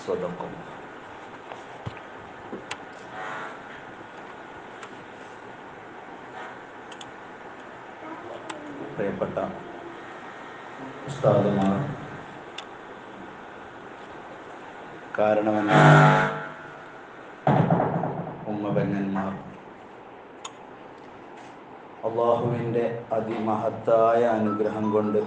സ്വതക്കും. പ്രിയപ്പെട്ട ഉസ്താദുമാർ, കാരണമെന്നാൽ ഉമ്മബെങ്ങന്മാർ, അള്ളാഹുവിൻ്റെ അതിമഹത്തായ അനുഗ്രഹം കൊണ്ട്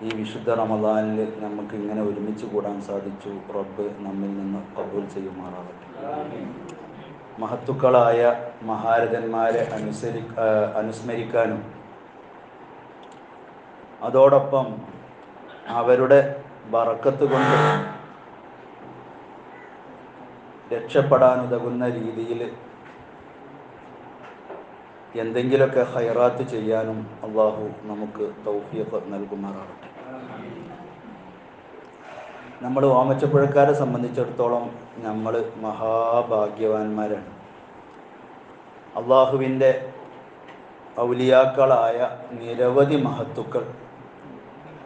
ഈ വിശുദ്ധ റമദാനിൽ നമുക്ക് ഇങ്ങനെ ഒരുമിച്ച് കൂടാൻ സാധിച്ചു. റബ്ബ് നമ്മിൽ നിന്ന് ഖബൂൽ ചെയ്യുമാറാവട്ടെ. മഹത്തുക്കളായ മഹാരഥന്മാരെ അനുസ്മരിക്കാനും അതോടൊപ്പം അവരുടെ ബറക്കത്ത് കൊണ്ട് രക്ഷപ്പെടാനുതകുന്ന രീതിയിൽ എന്തെങ്കിലുമൊക്കെ ഖൈറാത്ത് ചെയ്യാനും അള്ളാഹു നമുക്ക് തൗഫീഖ് നൽകുമാറാവട്ടെ. നമ്മൾ ഓമച്ചപ്പുഴക്കാരെ സംബന്ധിച്ചിടത്തോളം നമ്മൾ മഹാഭാഗ്യവാന്മാരാണ്. അള്ളാഹുവിൻ്റെ ഔലിയാക്കളായ നിരവധി മഹത്തുക്കൾ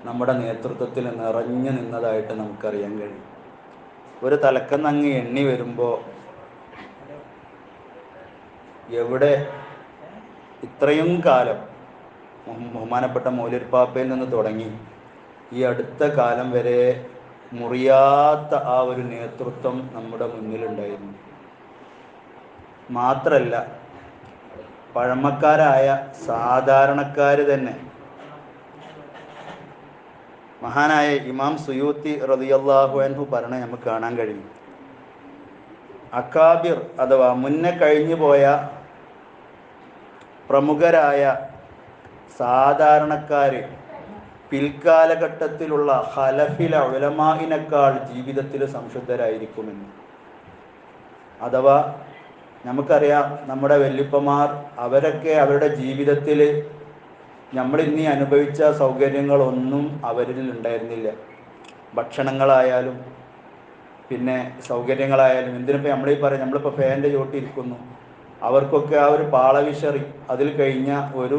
നമ്മുടെ നേതൃത്വത്തിൽ നിറഞ്ഞു നിന്നതായിട്ട് നമുക്കറിയാൻ കഴിയും. ഒരു തലക്കന്നങ്ങ് എണ്ണി വരുമ്പോൾ എവിടെ ഇത്രയും കാലം ബഹുമാനപ്പെട്ട മൗലവിപ്പാപ്പയിൽ നിന്ന് തുടങ്ങി ഈ അടുത്ത കാലം വരെ മുറിയാത്ത ആ ഒരു നേതൃത്വം നമ്മുടെ മുന്നിലുണ്ടായിരുന്നു. മാത്രല്ല, പഴമക്കാരായ സാധാരണക്കാർ തന്നെ മഹാനായ ഇമാം സുയൂത്തി റളിയല്ലാഹു അൻഹു പറഞ്ഞ നമുക്ക് കാണാൻ കഴിയും. അക്കാബിർ അഥവാ മുന്നേ കഴിഞ്ഞു പോയ പ്രമുഖരായ സാധാരണക്കാർ പിൽക്കാലഘട്ടത്തിലുള്ള ഖലഫില ഉലമാഇനേക്കാൾ ജീവിതത്തിൽ സംശുദ്ധരായിരിക്കുമെന്ന്. അഥവാ നമുക്കറിയാം, നമ്മുടെ വല്യപ്പമാർ അവരൊക്കെ അവരുടെ ജീവിതത്തിൽ നമ്മളിന്നീ അനുഭവിച്ച സൗകര്യങ്ങളൊന്നും അവരിൽ ഉണ്ടായിരുന്നില്ല. ഭക്ഷണങ്ങളായാലും പിന്നെ സൗകര്യങ്ങളായാലും എന്തിനിപ്പോൾ നമ്മളീ പറയും, നമ്മളിപ്പോൾ ഫാനിൻ്റെ ചോട്ടിരിക്കുന്നു, അവർക്കൊക്കെ ആ ഒരു പാളവിശറി അതിൽ കഴിഞ്ഞ ഒരു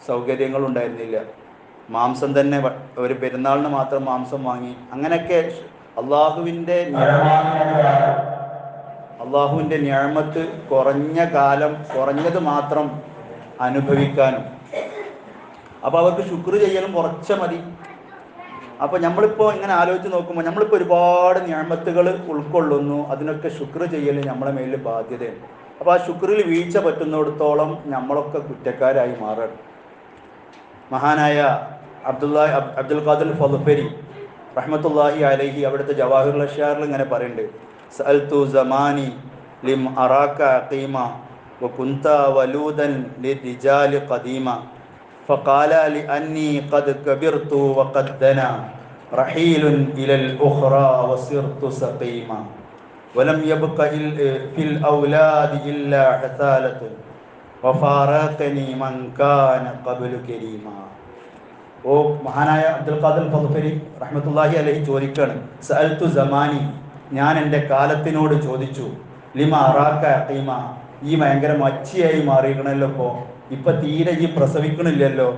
സൗകര്യങ്ങളുണ്ടായിരുന്നില്ല. മാംസം തന്നെ ഒരു പെരുന്നാളിന് മാത്രം മാംസം വാങ്ങി, അങ്ങനെയൊക്കെ അള്ളാഹുവിൻ്റെ നിഅമത്ത് കുറഞ്ഞ കാലം കുറഞ്ഞത് മാത്രം അനുഭവിക്കാനും, അപ്പോൾ അവർക്ക് ശുക്ർ ചെയ്യലും കുറച്ച് മതി. അപ്പോൾ നമ്മളിപ്പോൾ ഇങ്ങനെ ആലോചിച്ച് നോക്കുമ്പോൾ നമ്മളിപ്പോൾ ഒരുപാട് നിഅമത്തുകൾ ഉൾക്കൊള്ളുന്നു, അതിനൊക്കെ ശുക്ർ ചെയ്യൽ നമ്മളെ മേലിൽ ബാധ്യതയാണ്. അപ്പോൾ ആ ശുക്രിൽ വീഴ്ച പറ്റുന്നിടത്തോളം നമ്മളൊക്കെ കുറ്റക്കാരായി മാറുകയാണ്. മഹാനായ അബ്ദുൽ ഖാദിർ ഫദ്ഫരി റഹ്മത്തുള്ളാഹി അലൈഹി അവിടുത്തെ ജവാഹിറുൽ അഷ്യാറിൽ ഇങ്ങനെ പറയുന്നുണ്ട്: സഅൽതു സമാനി ലിം അറാക അഖീമ വകുന്ത വലൂദൻ ലിരിജാലി ഖദീമ ഫഖാല ലിഅന്നി ഖദ് കബിർതു വഖദ് ദനാ റഹീലുൻ ഇലൽ ഉഖ്റാ വസിർതു സഖീമ വലം യബ്ഖ ഫിൽ ഔലാദി ഇല്ലാ ഹസാലത്തുൻ വഫാറഖനി മൻ കാന ഖബ്ലു കരീമ. ഓ മഹാനായ അബ്ദുൽ ഖാദിർ ഫദ്ഫരി റഹ്മത്തുള്ളാഹി അലൈഹി ചോദിക്കുകയാണ്: സഅൽതു സമാനി, ഞാൻ എൻ്റെ കാലത്തിനോട് ചോദിച്ചു, ലിമ അറാക അഖീമ, ഈ ഭയങ്കര മച്ചിയായി മാറിയിക്കണല്ലോ, ഇപ്പം തീരെ ഈ പ്രസവിക്കണില്ലല്ലോ.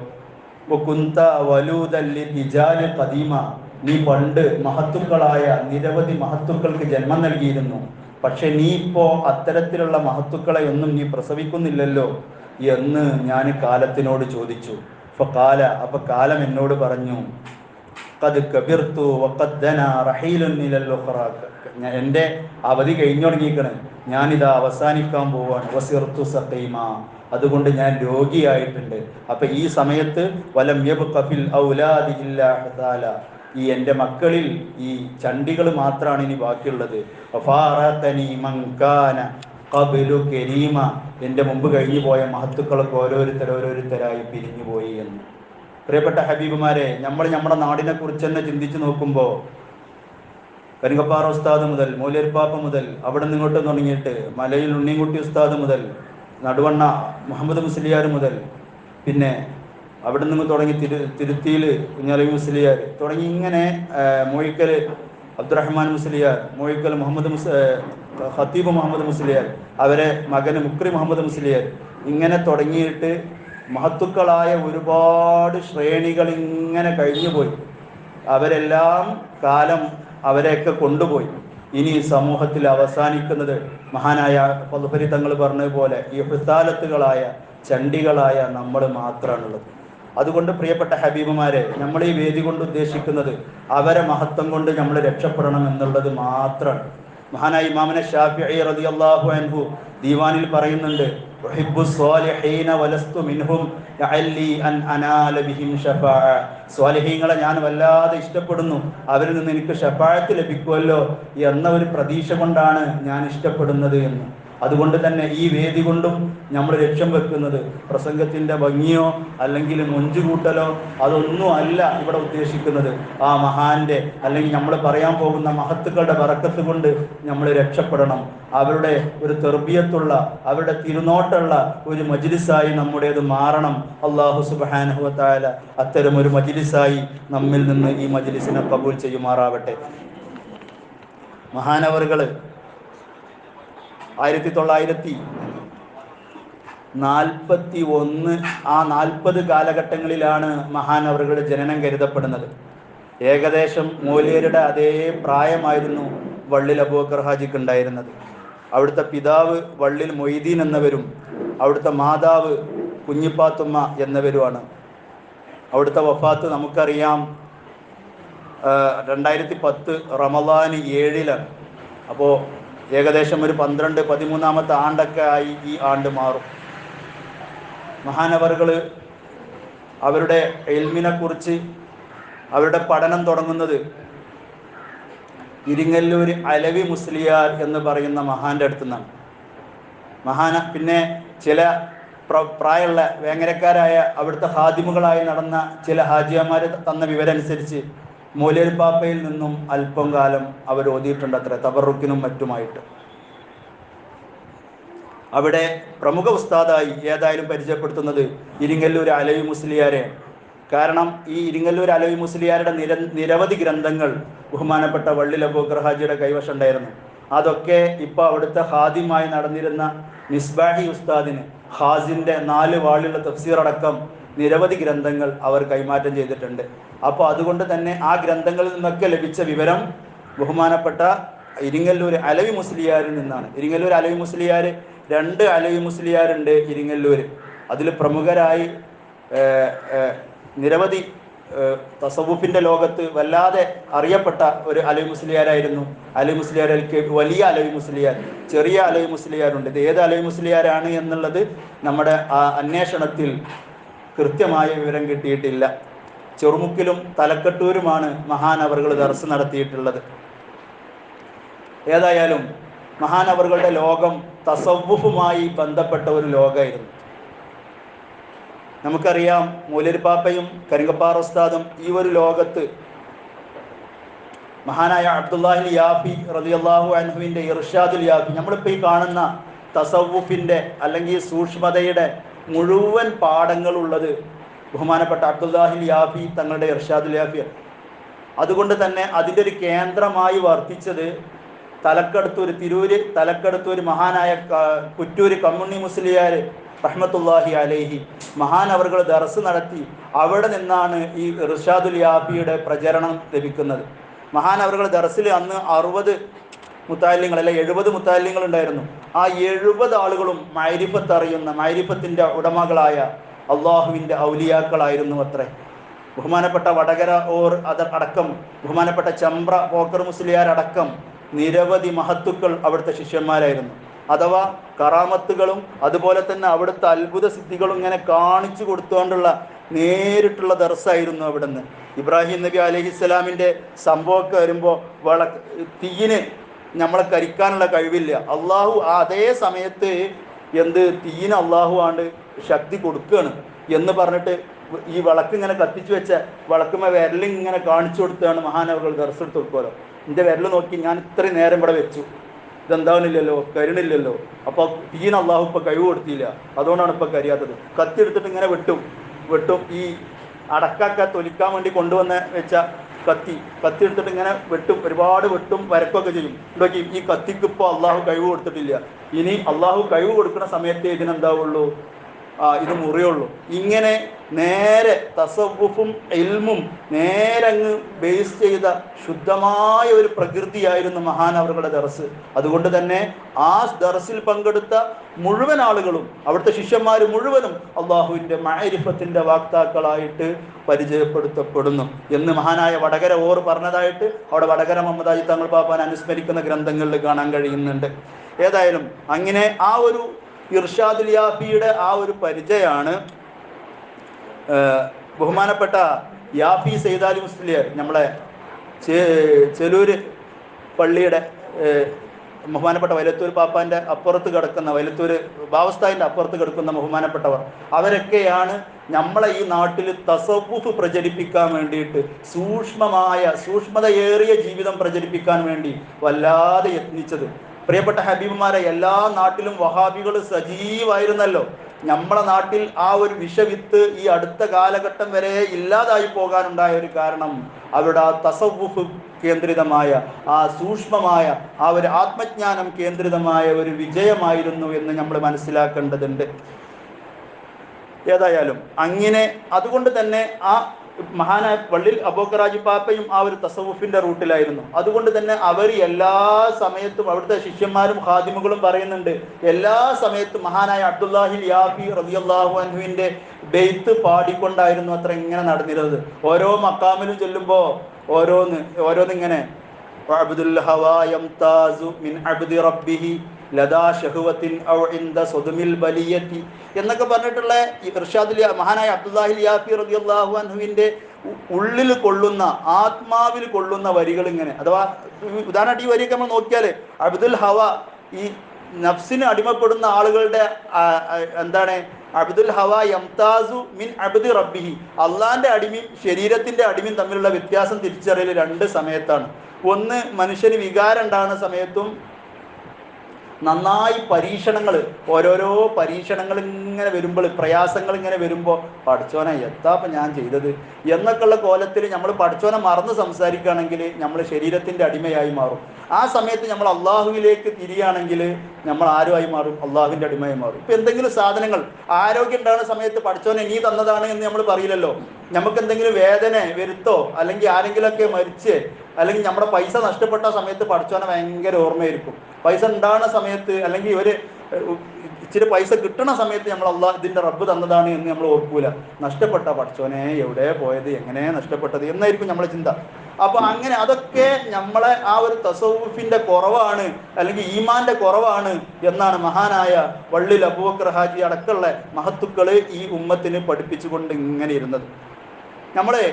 കുന്ത വലൂദൻ ലിരിജാലി ഖദീമ, നീ പണ്ട് മഹത്തുക്കളായ നിരവധി മഹത്തുക്കൾക്ക് ജന്മം നൽകിയിരുന്നു, പക്ഷെ നീ ഇപ്പോൾ അത്തരത്തിലുള്ള മഹത്തുക്കളെ ഒന്നും നീ പ്രസവിക്കുന്നില്ലല്ലോ എന്ന് ഞാൻ കാലത്തിനോട് ചോദിച്ചു. ഫഖാല, അപ്പോൾ കാലം എന്നോട് പറഞ്ഞു: ഖദ് കബിർതു വഖദ് ദനാ റഹീലുൻ ഇലൽ ഉഖ്റാ, എൻ്റെ അവധി കഴിഞ്ഞു തുടങ്ങിയിരിക്കണ്, ഞാനിതാ അവസാനിക്കാൻ പോവാണ്. വസിർതു സഖീമ, അതുകൊണ്ട് ഞാൻ രോഗിയായിട്ടുണ്ട്. അപ്പം ഈ സമയത്ത് വലം യബ്ഖ ഫിൽ ഔലാദി ഇല്ലാ ഹസാല, ഈ എൻ്റെ മക്കളിൽ ഈ ചണ്ടികൾ മാത്രമാണ് ഇനി ബാക്കിയുള്ളത്. വഫാറഖനി മൻ കാന ഖബ്ലു കരീമ, എൻ്റെ മുമ്പ് കഴിഞ്ഞു പോയ മഹത്തുക്കളൊക്കെ ഓരോരുത്തരായി പിരിഞ്ഞു പോയി എന്ന്. പ്രിയപ്പെട്ട ഹബീബുമാരെ, നമ്മൾ നമ്മുടെ നാടിനെ കുറിച്ച് തന്നെ ചിന്തിച്ച് നോക്കുമ്പോൾ കരിങ്കപ്പാറ ഉസ്താദ് മുതൽ മൗലവിപ്പാപ്പ മുതൽ അവിടെ നിന്നിങ്ങോട്ട് തുടങ്ങിയിട്ട് മലയിൽ ഉണ്ണിൻകുട്ടി ഉസ്താദ് മുതൽ നടുവണ്ണ മുഹമ്മദ് മുസ്ലിയാർ മുതൽ പിന്നെ അവിടെ നിന്ന് തുടങ്ങി തിരുത്തിയിൽ കുഞ്ഞാലി മുസ്ലിയാർ തുടങ്ങി ഇങ്ങനെ മോയിക്കൽ അബ്ദുറഹ്മാൻ മുസ്ലിയാർ, മോയിക്കൽ ഖത്തീബ് മുഹമ്മദ് മുസ്ലിയാർ, അവരെ മകന് മുക്രി മുഹമ്മദ് മുസ്ലിയാർ, ഇങ്ങനെ തുടങ്ങിയിട്ട് മഹത്തുക്കളായ ഒരുപാട് ശ്രേണികൾ ഇങ്ങനെ കഴിഞ്ഞുപോയി. അവരെല്ലാം കാലം അവരെയൊക്കെ കൊണ്ടുപോയി. ഇനി സമൂഹത്തിൽ അവസാനിക്കുന്നത് മഹാനായ പതുപരി തങ്ങൾ പറഞ്ഞതുപോലെ ഈ ഹുസാലത്തുകളായ ചണ്ടികളായ നമ്മൾ മാത്രമാണുള്ളത്. അതുകൊണ്ട് പ്രിയപ്പെട്ട ഹബീബുമാരെ, നമ്മൾ ഈ വേദി കൊണ്ട് ഉദ്ദേശിക്കുന്നത് അവരെ മഹത്വം കൊണ്ട് നമ്മൾ രക്ഷപ്പെടണം എന്നുള്ളത് മാത്രമാണ്. മഹാനായ ഇമാമിനെ ഷാഫിഈ റളിയല്ലാഹു അൻഹു ദീവാനിൽ പറയുന്നുണ്ട്, സ്വാലിഹീങ്ങളെ ഞാൻ വല്ലാതെ ഇഷ്ടപ്പെടുന്നു, അവരിൽ നിന്ന് എനിക്ക് ശഫാഅത്ത് ലഭിക്കുമല്ലോ എന്ന ഒരു പ്രതീക്ഷ കൊണ്ടാണ് ഞാൻ ഇഷ്ടപ്പെടുന്നത് എന്ന്. അതുകൊണ്ട് തന്നെ ഈ വേദി കൊണ്ടും നമ്മൾ ലക്ഷ്യം വെക്കുന്നത് പ്രസംഗത്തിൻ്റെ ഭംഗിയോ അല്ലെങ്കിൽ മൊഞ്ചുകൂട്ടലോ അതൊന്നും അല്ല ഇവിടെ ഉദ്ദേശിക്കുന്നത്. ആ മഹാന്റെ അല്ലെങ്കിൽ നമ്മൾ പറയാൻ പോകുന്ന മഹത്തുക്കളുടെ ബറക്കത്ത് കൊണ്ട് നമ്മൾ രക്ഷപ്പെടണം. അവരുടെ ഒരു തെർബിയത്തുള്ള, അവരുടെ തിരുനോട്ടുള്ള ഒരു മജ്ലിസായി നമ്മുടേത് മാറണം. അല്ലാഹു സുബ്ഹാനഹു വ തആല അത്തരം ഒരു മജ്ലിസായി നമ്മിൽ നിന്ന് ഈ മജ്ലിസിനെ കബൂൽ ചെയ്യുമാറാവട്ടെ. മഹാനവറുകൾ 1941 ആ 40 കാലഘട്ടങ്ങളിലാണ് മഹാനവറുകളുടെ ജനനം കരുതപ്പെടുന്നത്. ഏകദേശം മൂല്യരുടെ അതേ പ്രായമായിരുന്നു വള്ളിൽ അബൂബക്കർ ഹാജിക്ക് ഉണ്ടായിരുന്നത്. അവിടുത്തെ പിതാവ് വള്ളിൽ മൊയ്തീൻ എന്നവരും അവിടുത്തെ മാതാവ് കുഞ്ഞിപ്പാത്തുമ്മ എന്നവരുമാണ്. അവിടുത്തെ വഫാത്ത് നമുക്കറിയാം 2010 റമദാൻ 7-ലാണ്. അപ്പോൾ ഏകദേശം ഒരു 12-13 ആണ്ടൊക്കെ ആയി ഈ ആണ്ട് മാറും. മഹാനവറുകൾ അവരുടെ ഇൽമിനെ കുറിച്ച് അവരുടെ പഠനം തുടങ്ങുന്നത് ഇരിങ്ങല്ലൂർ അലവി മുസ്ലിയാർ എന്ന് പറയുന്ന മഹാന്റെ അടുത്തു നിന്നാണ്. പിന്നെ ചില പ്രായമുള്ള വേങ്ങരക്കാരായ അവിടുത്തെ ഹാദിമുകളായി നടന്ന ചില ഹാജിയമാർ തന്ന വിവരം അനുസരിച്ച് മൂല്യർ പാപ്പയിൽ നിന്നും അല്പം കാലം അവർ ഓതിയിട്ടുണ്ട് അത്ര, തബറുക്കിനും മറ്റുമായിട്ട്. അവിടെ പ്രമുഖ ഉസ്താദായി ഏതായാലും പരിചയപ്പെടുത്തുന്നത് ഇരിങ്ങല്ലൂർ അലവി മുസ്ലിയാരെ. കാരണം ഈ ഇരിങ്ങല്ലൂർ അലവി മുസ്ലിയാരുടെ നിരവധി ഗ്രന്ഥങ്ങൾ ബഹുമാനപ്പെട്ട വള്ളിൽ അബൂബക്കർ ഹാജിയുടെ കൈവശം ഉണ്ടായിരുന്നു. അതൊക്കെ ഇപ്പോൾ അവിടുത്തെ ഹാദിമായി നടന്നിരുന്ന മിസ്ബാഹി ഉസ്താദിന് ഹാസിൻ്റെ 4 വാളുള്ള തഫ്സീർ അടക്കം നിരവധി ഗ്രന്ഥങ്ങൾ അവർ കൈമാറ്റം ചെയ്തിട്ടുണ്ട്. അപ്പോൾ അതുകൊണ്ട് തന്നെ ആ ഗ്രന്ഥങ്ങളിൽ നിന്നൊക്കെ ലഭിച്ച വിവരം ബഹുമാനപ്പെട്ട ഇരിങ്ങല്ലൂർ അലവി മുസ്ലിയാരിൽ നിന്നാണ്. ഇരിങ്ങല്ലൂർ അലവി മുസ്ലിയാർ 2 അലവി മുസ്ലിയാരുണ്ട് ഇരിങ്ങല്ലൂർ. അതിൽ പ്രമുഖരായി നിരവധി തസവുഫിൻ്റെ ലോകത്ത് വല്ലാതെ അറിയപ്പെട്ട ഒരു അലവി മുസ്ലിയാരായിരുന്നു അലവി മുസ്ലിയാർ. വലിയ അലവി മുസ്ലിയാർ, ചെറിയ അലവി മുസ്ലിയാരുണ്ട്. ഇത് ഏത് അലവി മുസ്ലിയാരാണ് എന്നുള്ളത് നമ്മുടെ അന്വേഷണത്തിൽ കൃത്യമായ വിവരം കിട്ടിയിട്ടില്ല. ചെറുമുക്കിലും തലക്കെട്ടൂരുമാണ് മഹാനവറുകൾ ദർസ് നടത്തിയിട്ടുള്ളത്. ഏതായാലും മഹാനവറുകളുടെ ലോകം തസവുഫുമായി ബന്ധപ്പെട്ട ഒരു ലോകമായിരുന്നു. നമുക്കറിയാം മൂല്യർ പാപ്പയും കരിങ്കപ്പാറ ഉസ്താദും ഈ ഒരു ലോകത്ത് മഹാനായ അബ്ദുല്ലാഹിൽ യാഫി റളിയല്ലാഹു അൻഹുവിൻ്റെ ഇർഷാദുൽ യാഫി, നമ്മളിപ്പോൾ ഈ കാണുന്ന തസവുഫിൻ്റെ അല്ലെങ്കിൽ സൂക്ഷ്മതയുടെ മുഴുവൻ പാഠങ്ങളുള്ളത് ബഹുമാനപ്പെട്ട അബ്ദുല്ലാഹിൽ യാഫി തങ്ങളുടെ ഇർഷാദുൽ യാഫിയാണ്. അതുകൊണ്ട് തന്നെ അതിൻ്റെ ഒരു കേന്ദ്രമായി വർത്തിച്ചത് തിരൂര് തലക്കടുത്തൂർ മഹാനായ കുറ്റൂർ കമ്മുണ്ണി മുസ്ലിയാർ റഹ്മത്തുള്ളാഹി അലൈഹി മഹാനവറുകൾ ദർസ് നടത്തി. അവിടെ നിന്നാണ് ഈ ഇർഷാദുൽ യാഫിയുടെ പ്രചരണം ലഭിക്കുന്നത്. മഹാനവറുകൾ ദർസിൽ അന്ന് 60 മുത്താലിങ്ങൾ അല്ല 70 മുത്താലിങ്ങൾ ഉണ്ടായിരുന്നു. ആ 70 ആളുകളും മൈരിഫത്ത് അറിയുന്ന, മൈരിഫത്തിൻ്റെ ഉടമകളായ അള്ളാഹുവിൻ്റെ ഔലിയാക്കളായിരുന്നു അത്രേ. ബഹുമാനപ്പെട്ട വടകര അടക്കം ബഹുമാനപ്പെട്ട ചമ്പ്ര പോക്കർ മുസ്ലിയാർ അടക്കം നിരവധി മഹത്തുക്കൾ അവിടുത്തെ ശിഷ്യന്മാരായിരുന്നു. അഥവാ കറാമത്തുകളും അതുപോലെ തന്നെ അവിടുത്തെ അത്ഭുത സിദ്ധികളും ഇങ്ങനെ കാണിച്ചു കൊടുത്തുകൊണ്ടുള്ള നേരിട്ടുള്ള ദർസായിരുന്നു അവിടുന്ന്. ഇബ്രാഹിം നബി അലൈഹിസ്സലാമിൻ്റെ സംഭവമൊക്കെ വരുമ്പോൾ തീയിന് നമ്മളെ കരിക്കാനുള്ള കഴിവില്ല. അള്ളാഹു അതേ സമയത്ത് തീയിന് അള്ളാഹു ആണ്ട് ശക്തി കൊടുക്കുകയാണ് എന്ന് പറഞ്ഞിട്ട് ഈ വിളക്ക് ഇങ്ങനെ കത്തിച്ചു വെച്ച വിളക്കുമേ വിരലിങ്ങനെ കാണിച്ചു കൊടുത്താണ് മഹാനവറുകൾ ദർസ് എടുത്ത് കൊടുക്കുമല്ലോ. എൻ്റെ വിരൽ നോക്കി ഞാൻ ഇത്രയും നേരം ഇവിടെ വെച്ചു, ഇതെന്താവണില്ലല്ലോ, കരിണില്ലല്ലോ. അപ്പോൾ തീയിന് അള്ളാഹു ഇപ്പോൾ കഴിവ് കൊടുത്തില്ല, അതുകൊണ്ടാണ് ഇപ്പോൾ കരിയാത്തത്. കത്തി എടുത്തിട്ട് ഇങ്ങനെ വെട്ടും. ഈ അടക്കൊക്കെ തൊലിക്കാൻ വേണ്ടി കൊണ്ടുവന്ന് വെച്ച കത്തി എടുത്തിട്ട് ഇങ്ങനെ ഒരുപാട് വെട്ടും വരക്കൊക്കെ ചെയ്യും. ഇതൊക്കെ ഈ കത്തിക്ക് ഇപ്പോൾ അള്ളാഹു കഴിവ് കൊടുത്തിട്ടില്ല. ഇനി അള്ളാഹു കഴിവ് കൊടുക്കുന്ന സമയത്ത് ഇതിനെന്താവുള്ളൂ, ഇത് മുറിയുള്ളൂ. ഇങ്ങനെ നേരെ തസവുഫും ഇൽമും നേരങ്ങ് ബേസ് ചെയ്ത ശുദ്ധമായ ഒരു പ്രകൃതിയായിരുന്നു മഹാനവറുകളുടെ ദർസ്. അതുകൊണ്ട് തന്നെ ആ ദർസിൽ പങ്കെടുത്ത മുഴുവൻ ആളുകളും അവിടുത്തെ ശിഷ്യന്മാർ മുഴുവനും അള്ളാഹുവിൻ്റെ മഅരിഫത്തിൻ്റെ വാക്താക്കളായിട്ട് പരിചയപ്പെടുത്തപ്പെടുന്നു എന്ന് മഹാനായ വടകര ഓർ പറഞ്ഞതായിട്ട് അവിടെ വടകര മുഹമ്മദാജി തങ്ങൾ പാപ്പാൻ അനുസ്മരിക്കുന്ന ഗ്രന്ഥങ്ങളിൽ കാണാൻ കഴിയുന്നുണ്ട്. ഏതായാലും അങ്ങനെ ആ ഒരു ഇർഷാദുൽ യാഫിയുടെ ആ ഒരു പരിചയമാണ് ബഹുമാനപ്പെട്ട യാഫി സൈദാലി മുസ്ലിയാർ, നമ്മളെ ചെലൂര് പള്ളിയുടെ ബഹുമാനപ്പെട്ട വൈലത്തൂർ പാപ്പാൻ്റെ അപ്പുറത്ത് കിടക്കുന്ന, വൈലത്തൂർ ബാവസ്ഥായിൻ്റെ അപ്പുറത്ത് കിടക്കുന്ന ബഹുമാനപ്പെട്ടവർ, അവരൊക്കെയാണ് നമ്മളെ ഈ നാട്ടിൽ തസവുഫ് പ്രചരിപ്പിക്കാൻ വേണ്ടിയിട്ട് സൂക്ഷ്മതയേറിയ ജീവിതം പ്രചരിപ്പിക്കാൻ വേണ്ടി വല്ലാതെ യത്നിച്ചത്. പ്രിയപ്പെട്ട ഹബീബുമാരെ, എല്ലാ നാട്ടിലും വഹാബികൾ സജീവായിരുന്നല്ലോ. നമ്മളെ നാട്ടിൽ ആ ഒരു വിഷവിത്ത് ഈ അടുത്ത കാലഘട്ടം വരെ ഇല്ലാതായി പോകാനുണ്ടായ ഒരു കാരണം അവരുടെ ആ തസവുഫ് കേന്ദ്രിതമായ, ആ സൂക്ഷ്മമായ, ആ ഒരു ആത്മജ്ഞാനം കേന്ദ്രിതമായ ഒരു വിജയമായിരുന്നു എന്ന് നമ്മൾ മനസ്സിലാക്കേണ്ടതുണ്ട്. ഏതായാലും അങ്ങനെ അതുകൊണ്ട് തന്നെ ആ മഹാനായ പള്ളിൽ അബൂക്കറാജി പാപ്പയും ആ ഒരു തസവുഫിന്റെ റൂട്ടിലായിരുന്നു. അതുകൊണ്ട് തന്നെ അവർ എല്ലാ സമയത്തും അവിടുത്തെ ശിഷ്യന്മാരും ഖാദിമുകളും പറയുന്നുണ്ട്, എല്ലാ സമയത്തും മഹാനായ അബ്ദുല്ലാഹിൽ യാഫി റളിയല്ലാഹു അൻഹുവിന്റെ ബെയ്ത്ത് പാടിക്കൊണ്ടായിരുന്നു അത്ര ഇങ്ങനെ നടന്നിരുന്നത്. ഓരോ മക്കാമിലും ചെല്ലുമ്പോൾ ഓരോന്നിങ്ങനെ അബ്ദുൽ ഹവാ യംതാസു മിൻ അബ്ദി റബ്ബിഹി ലദാ ഷഹ്വത്തിൻ ഔ ഇൻദ സുദ്മിൽ ബലിയത്തി എന്നൊക്കെ പറഞ്ഞിട്ടുള്ള ഇർഷാദുൽ മഹാനായ അബ്ദുല്ലാഹിൽ യാഫി റളിയല്ലാഹു അൻഹുവിന്റെ ഉള്ളിൽ കൊള്ളുന്ന, ആത്മാവിൽ കൊള്ളുന്ന വരികൾ ഇങ്ങനെ, അഥവാ ഉദാഹരണമായിട്ട് ഈ വരിയൊക്കെ നമ്മൾ നോക്കിയാൽ അബ്ദുൽ ഹവ, ഈ നഫ്സിന് അടിമപ്പെടുന്ന ആളുകളുടെ എന്താണ് അബ്ദുൽ ഹവ യംതാസു മിൻ അബ്ദി റബ്ബിഹി, അള്ളാന്റെ അടിമയും ശരീരത്തിന്റെ അടിമയും തമ്മിലുള്ള വ്യത്യാസം തിരിച്ചറിയൽ രണ്ട് സമയത്താണ്. ഒന്ന് മനുഷ്യന് വികാരം ഉണ്ടാകുന്ന സമയത്തും നന്നായി പരീക്ഷണങ്ങൾ, ഓരോരോ പരീക്ഷണങ്ങൾ ഇങ്ങനെ വരുമ്പോൾ, പ്രയാസങ്ങൾ ഇങ്ങനെ വരുമ്പോൾ പഠിച്ചോനെ എത്താപ്പം ഞാൻ ചെയ്തത് എന്നൊക്കെയുള്ള കോലത്തിൽ നമ്മൾ പഠിച്ചോനെ മറന്ന് സംസാരിക്കുകയാണെങ്കിൽ നമ്മൾ ശരീരത്തിൻ്റെ അടിമയായി മാറും. ആ സമയത്ത് നമ്മൾ അള്ളാഹുവിലേക്ക് തിരിയുകയാണെങ്കിൽ നമ്മൾ ആരുമായി മാറും? അള്ളാഹുവിൻ്റെ അടിമയായി മാറും. ഇപ്പം എന്തെങ്കിലും സാധനങ്ങൾ ആരോഗ്യം ഉണ്ടാകുന്ന സമയത്ത് പഠിച്ചോനെ നീ തന്നതാണ് എന്ന് നമ്മൾ പറയില്ലല്ലോ. നമുക്ക് എന്തെങ്കിലും വേദന വരുത്തോ അല്ലെങ്കിൽ ആരെങ്കിലുമൊക്കെ മരിച്ച് അല്ലെങ്കിൽ നമ്മുടെ പൈസ നഷ്ടപ്പെട്ട സമയത്ത് പഠിച്ചോനെ ഭയങ്കര ഓർമ്മയായിരിക്കും. പൈസ ഉണ്ടാകുന്ന സമയത്ത് അല്ലെങ്കിൽ ഒരു ഇച്ചിരി പൈസ കിട്ടുന്ന സമയത്ത് നമ്മൾ അള്ളാഹ് ഇതിൻ്റെ റബ്ബ് തന്നതാണ് എന്ന് നമ്മൾ ഓർക്കൂല. നഷ്ടപ്പെട്ട പഠിച്ചോനെ എവിടെ പോയത്, എങ്ങനെ നഷ്ടപ്പെട്ടത് എന്നായിരിക്കും നമ്മളെ ചിന്ത. അപ്പോൾ അങ്ങനെ അതൊക്കെ നമ്മളെ ആ ഒരു തസവുഫിൻ്റെ കുറവാണ് അല്ലെങ്കിൽ ഈമാൻ്റെ കുറവാണ് എന്നാണ് മഹാനായ വള്ളിൽ അബൂബക്കർ ഹാജി അടക്കമുള്ള മഹത്തുക്കൾ ഈ ഉമ്മത്തിന് പഠിപ്പിച്ചുകൊണ്ട് ഇങ്ങനെ ഇരുന്നത്. നമ്മളെ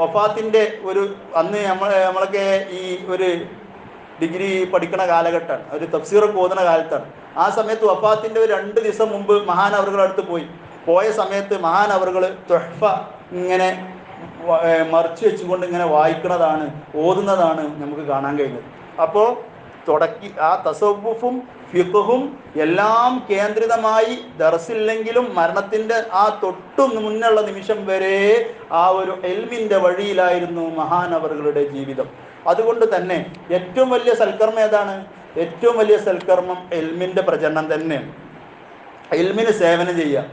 വഫാത്തിൻ്റെ ഒരു അന്ന് നമ്മളൊക്കെ ഈ ഒരു ഡിഗ്രി പഠിക്കുന്ന കാലഘട്ടമാണ്, ഒരു തഫ്സീറൊക്കെ ഓതുന്ന കാലത്താണ്. ആ സമയത്ത് വഫാത്തിൻ്റെ ഒരു 2 ദിവസം മുമ്പ് മഹാനവറുകളുടെ അടുത്ത് പോയ സമയത്ത് മഹാനവറുകൾ തുഹ്ഫ ഇങ്ങനെ മറിച്ച് വെച്ചുകൊണ്ട് ഇങ്ങനെ വായിക്കുന്നതാണ്, ഓതുന്നതാണ് നമുക്ക് കാണാൻ കഴിഞ്ഞത്. അപ്പോൾ ആ തസവുഫും ഫിഖ്ഹും എല്ലാം കേന്ദ്രിതമായി ദർസില്ലെങ്കിലും മരണത്തിൻ്റെ ആ തൊട്ടു മുന്നുള്ള നിമിഷം വരെ ആ ഒരു ഇൽമിൻ്റെ വഴിയിലായിരുന്നു മഹാനവറുകളുടെ ജീവിതം. അതുകൊണ്ട് തന്നെ ഏറ്റവും വലിയ സൽക്കർമ്മം ഏതാണ്? ഏറ്റവും വലിയ സൽക്കർമ്മം ഇൽമിൻ്റെ പ്രചരണം തന്നെയാണ്, ഇൽമിന് സേവനം ചെയ്യുക.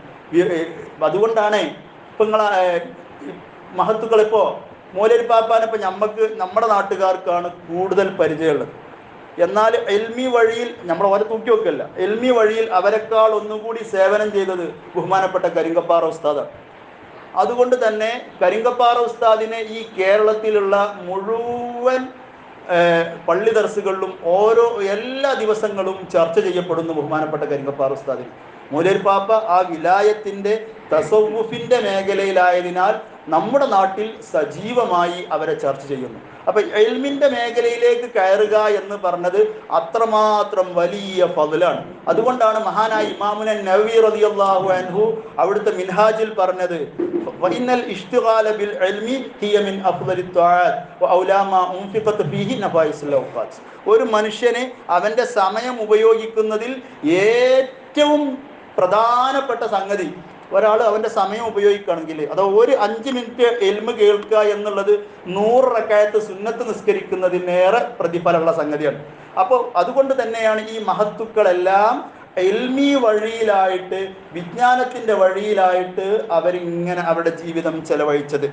അതുകൊണ്ടാണ് ഇപ്പം മഹത്തുക്കളിപ്പോൾ മൂലരി പാപ്പാനിപ്പോൾ നമ്മുടെ നാട്ടുകാർക്കാണ് കൂടുതൽ പരിചയമുള്ളത്. എന്നാൽ എൽമി വഴിയിൽ നമ്മൾ അവരെ തൂക്കി വെക്കല്ല, എൽമി വഴിയിൽ അവരെക്കാൾ ഒന്നുകൂടി സേവനം ചെയ്തത് ബഹുമാനപ്പെട്ട കരിങ്കപ്പാറ ഉസ്താദാണ്. അതുകൊണ്ട് തന്നെ കരിങ്കപ്പാറ ഉസ്താദിനെ ഈ കേരളത്തിലുള്ള മുഴുവൻ പള്ളി ദർസുകളിലും എല്ലാ ദിവസങ്ങളും ചർച്ച ചെയ്യപ്പെടുന്നു ബഹുമാനപ്പെട്ട കരിങ്കപ്പാറ ഉസ്താദിന്. മൂലരി പാപ്പ ആ വിലായത്തിൻ്റെ തസവുഫിൻ്റെ മേഖലയിലായതിനാൽ നമ്മുടെ നാട്ടിൽ സജീവമായി അവരെ ചർച്ച ചെയ്യുന്നു. അപ്പം ഇൽമിൻ്റെ മേഖലയിലേക്ക് കയറുക എന്ന് പറഞ്ഞത് അത്രമാത്രം വലിയ ഫضലാണ്. അതുകൊണ്ടാണ് മഹാനായ ഇമാമുന നവവി റളിയല്ലാഹു അൻഹു അവിടുത്തെ മിൻഹാജിൽ പറഞ്ഞത്, വഇന്നൽ ഇഷ്തിഗാല ബിൽ ഇൽമി ഹിയ മിൻ അഫ്ളലി ത്വആത്ത് വഔലാ മാ ഉൻഫിഖത് ഫീഹി നഫായിസുൽ ഔഖാത്ത്. ഒരു മനുഷ്യനെ അവൻ്റെ സമയം ഉപയോഗിക്കുന്നതിൽ ഏറ്റവും പ്രധാനപ്പെട്ട സംഗതി, ഒരാൾ അവൻ്റെ സമയം ഉപയോഗിക്കുകയാണെങ്കിൽ അതോ ഒരു 5 മിനിറ്റ് ഇൽമ് കേൾക്കുക എന്നുള്ളത് 100 റക്അത്ത് സുന്നത്ത് നിസ്കരിക്കുന്നതിനേറെ പ്രതിഫലമുള്ള സംഗതിയാണ്. അപ്പോൾ അതുകൊണ്ട് തന്നെയാണ് ഈ മഹത്തുക്കളെല്ലാം ഇൽമി വഴിയിലായിട്ട്, വിജ്ഞാനത്തിൻ്റെ വഴിയിലായിട്ട് അവരിങ്ങനെ അവരുടെ ജീവിതം ചെലവഴിച്ചത്.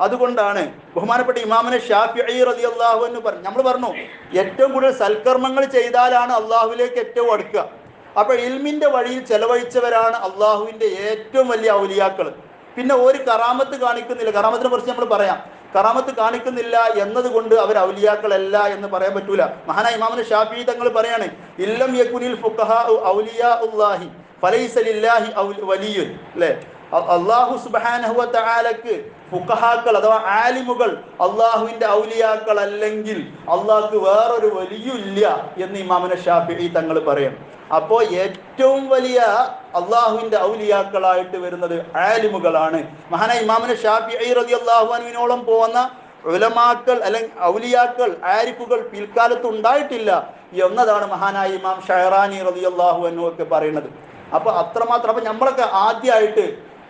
അതുകൊണ്ടാണ് ബഹുമാനപ്പെട്ട ഇമാമിനെ ഷാഫിഈ റളിയല്ലാഹു അൻഹു പറഞ്ഞു, നമ്മൾ പറഞ്ഞു ഏറ്റവും കൂടുതൽ സൽക്കർമ്മങ്ങൾ ചെയ്താലാണ് അള്ളാഹുവിലേക്ക് ഏറ്റവും അടുക്കുക. അപ്പോൾ ഇൽമിൻ്റെ വഴിയിൽ ചെലവഴിച്ചവരാണ് അള്ളാഹുവിൻ്റെ ഏറ്റവും വലിയ ഔലിയാക്കൾ. പിന്നെ ഒരു കറാമത്ത് കാണിക്കുന്നില്ല, കറാമത്തിനെ കുറിച്ച് നമ്മൾ പറയാം, കറാമത്ത് കാണിക്കുന്നില്ല എന്നതുകൊണ്ട് അവർ ഔലിയാക്കളല്ല എന്ന് പറയാൻ പറ്റൂല. മഹാനായ ഇമാമുന ഷാഫിഈ തങ്ങൾ പറയാണ്, ഇല്ലം യകുനിൽ ഫുഖഹാഉ ഔലിയാഉല്ലാഹി ഫലൈസ ലില്ലാഹി വലിയുൻ. അല്ലേ, അള്ളാഹു സുബ്ഹാനഹു വ തആലക്ക് ഫുഖഹാക്കൾ അഥവാ ആലിമുകൾ അള്ളാഹുവിൻ്റെ ഔലിയാക്കൾ അല്ലെങ്കിൽ അള്ളാഹ്ക്ക് വേറൊരു വലിയില്ല എന്ന് ഇമാമുന ഷാഫിഈ തങ്ങൾ പറയും. അപ്പോൾ ഏറ്റവും വലിയ അള്ളാഹുവിൻ്റെ ഔലിയാക്കളായിട്ട് വരുന്നത് ആലിമുകളാണ്. മഹാനായ ഇമാമുന ഷാഫിഈ റളിയല്ലാഹു അൻഹുവിനോളം പോകുന്ന ഉലമാക്കൾ അല്ലെങ്കിൽ ഔലിയാക്കൾ ആരിഫുകൾ പിൽക്കാലത്ത് ഉണ്ടായിട്ടില്ല എന്നതാണ് മഹാനായ ഇമാം ഷഅറാനി റളിയല്ലാഹു അൻഹു ഒക്കെ പറയുന്നത്. അപ്പോൾ അത്രമാത്രം. അപ്പോൾ നമ്മളൊക്കെ ആദ്യമായിട്ട്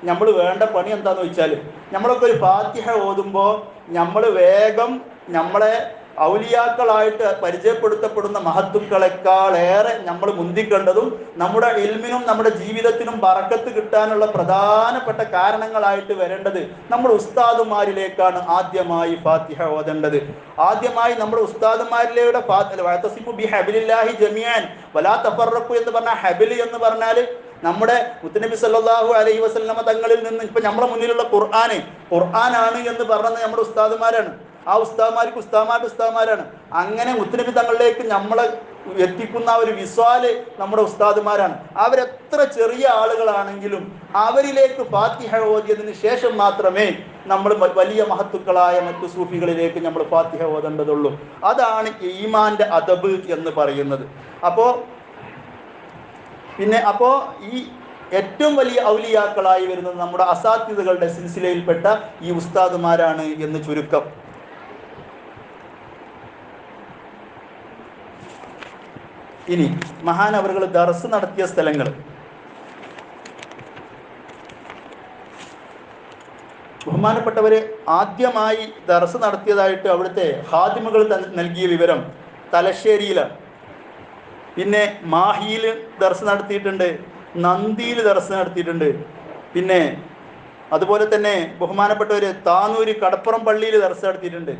നമ്മൾ വേണ്ട പണി എന്താണെന്ന് വെച്ചാൽ, നമ്മളൊക്കെ ഒരു ഫാത്തിഹ ഓതുമ്പോൾ നമ്മൾ വേഗം നമ്മളെ ഔലിയാക്കളായിട്ട് പരിചയപ്പെടുത്തപ്പെടുന്ന മഹത്തുക്കളെക്കാളേറെ നമ്മൾ മുന്തിക്കേണ്ടതും നമ്മുടെ ഇൽമിനും നമ്മുടെ ജീവിതത്തിനും ബറക്കത്ത് കിട്ടാനുള്ള പ്രധാനപ്പെട്ട കാരണങ്ങളായിട്ട് വരേണ്ടത് നമ്മുടെ ഉസ്താദുമാരിലേക്കാണ് ആദ്യമായി ഫാത്തിഹ ഓതേണ്ടത്. ആദ്യമായി നമ്മുടെ ഉസ്താദുമാരിലൂടെ വഅതസിമു ബിഹബ്ലില്ലാഹി ജമീഅൻ വലാ തഫറഖു എന്ന് പറഞ്ഞാൽ, ഹബിൽ എന്ന് പറഞ്ഞാൽ നമ്മുടെ മുത്തുനബി സല്ലല്ലാഹു അലൈഹി വസല്ലമ തങ്ങളിൽ നിന്ന് ഇപ്പം നമ്മുടെ മുന്നിലുള്ള ഖുർആനാണ് എന്ന് പറഞ്ഞത് നമ്മുടെ ഉസ്താദുമാരാണ്. ആ ഉസ്താദുമാർക്ക് ഉസ്താദുമാരാണ്. അങ്ങനെ മുത്തുനബി തങ്ങളിലേക്ക് നമ്മളെ എത്തിക്കുന്ന ഒരു വിസ്വാല് നമ്മുടെ ഉസ്താദുമാരാണ്. അവരെത്ര ചെറിയ ആളുകളാണെങ്കിലും അവരിലേക്ക് ഫാത്തിഹ ഓതിയതിന് ശേഷം മാത്രമേ നമ്മൾ വലിയ മഹത്തുക്കളായ മറ്റു സൂഫികളിലേക്ക് നമ്മൾ ഫാത്തിഹ ഓതേണ്ടതുള്ളൂ. അതാണ് ഈമാന്റെ അദബ് എന്ന് പറയുന്നത്. അപ്പോൾ ഈ ഏറ്റവും വലിയ ഔലിയാക്കളായി വരുന്നത് നമ്മുടെ അസാത്തിദുകളുടെ സിൽസിലയിൽപ്പെട്ട ഈ ഉസ്താദുമാരാണ് എന്ന് ചുരുക്കം. ഇനി മഹാനവറുകൾ ദർസ് നടത്തിയ സ്ഥലങ്ങൾ. ബഹുമാനപ്പെട്ടവര് ആദ്യമായി ദർസ് നടത്തിയതായിട്ട് അവിടുത്തെ ഖാദിമുകൾ നൽകിയ വിവരം തലശ്ശേരിയിലാണ്. പിന്നെ മാഹിയിൽ ദർസ് നടത്തിയിട്ടുണ്ട്, നന്ദിയിൽ ദർസ് നടത്തിയിട്ടുണ്ട്. പിന്നെ അതുപോലെ തന്നെ ബഹുമാനപ്പെട്ടവർ താനൂര് കടപ്പുറം പള്ളിയിൽ ദർസ് നടത്തിയിട്ടുണ്ട്.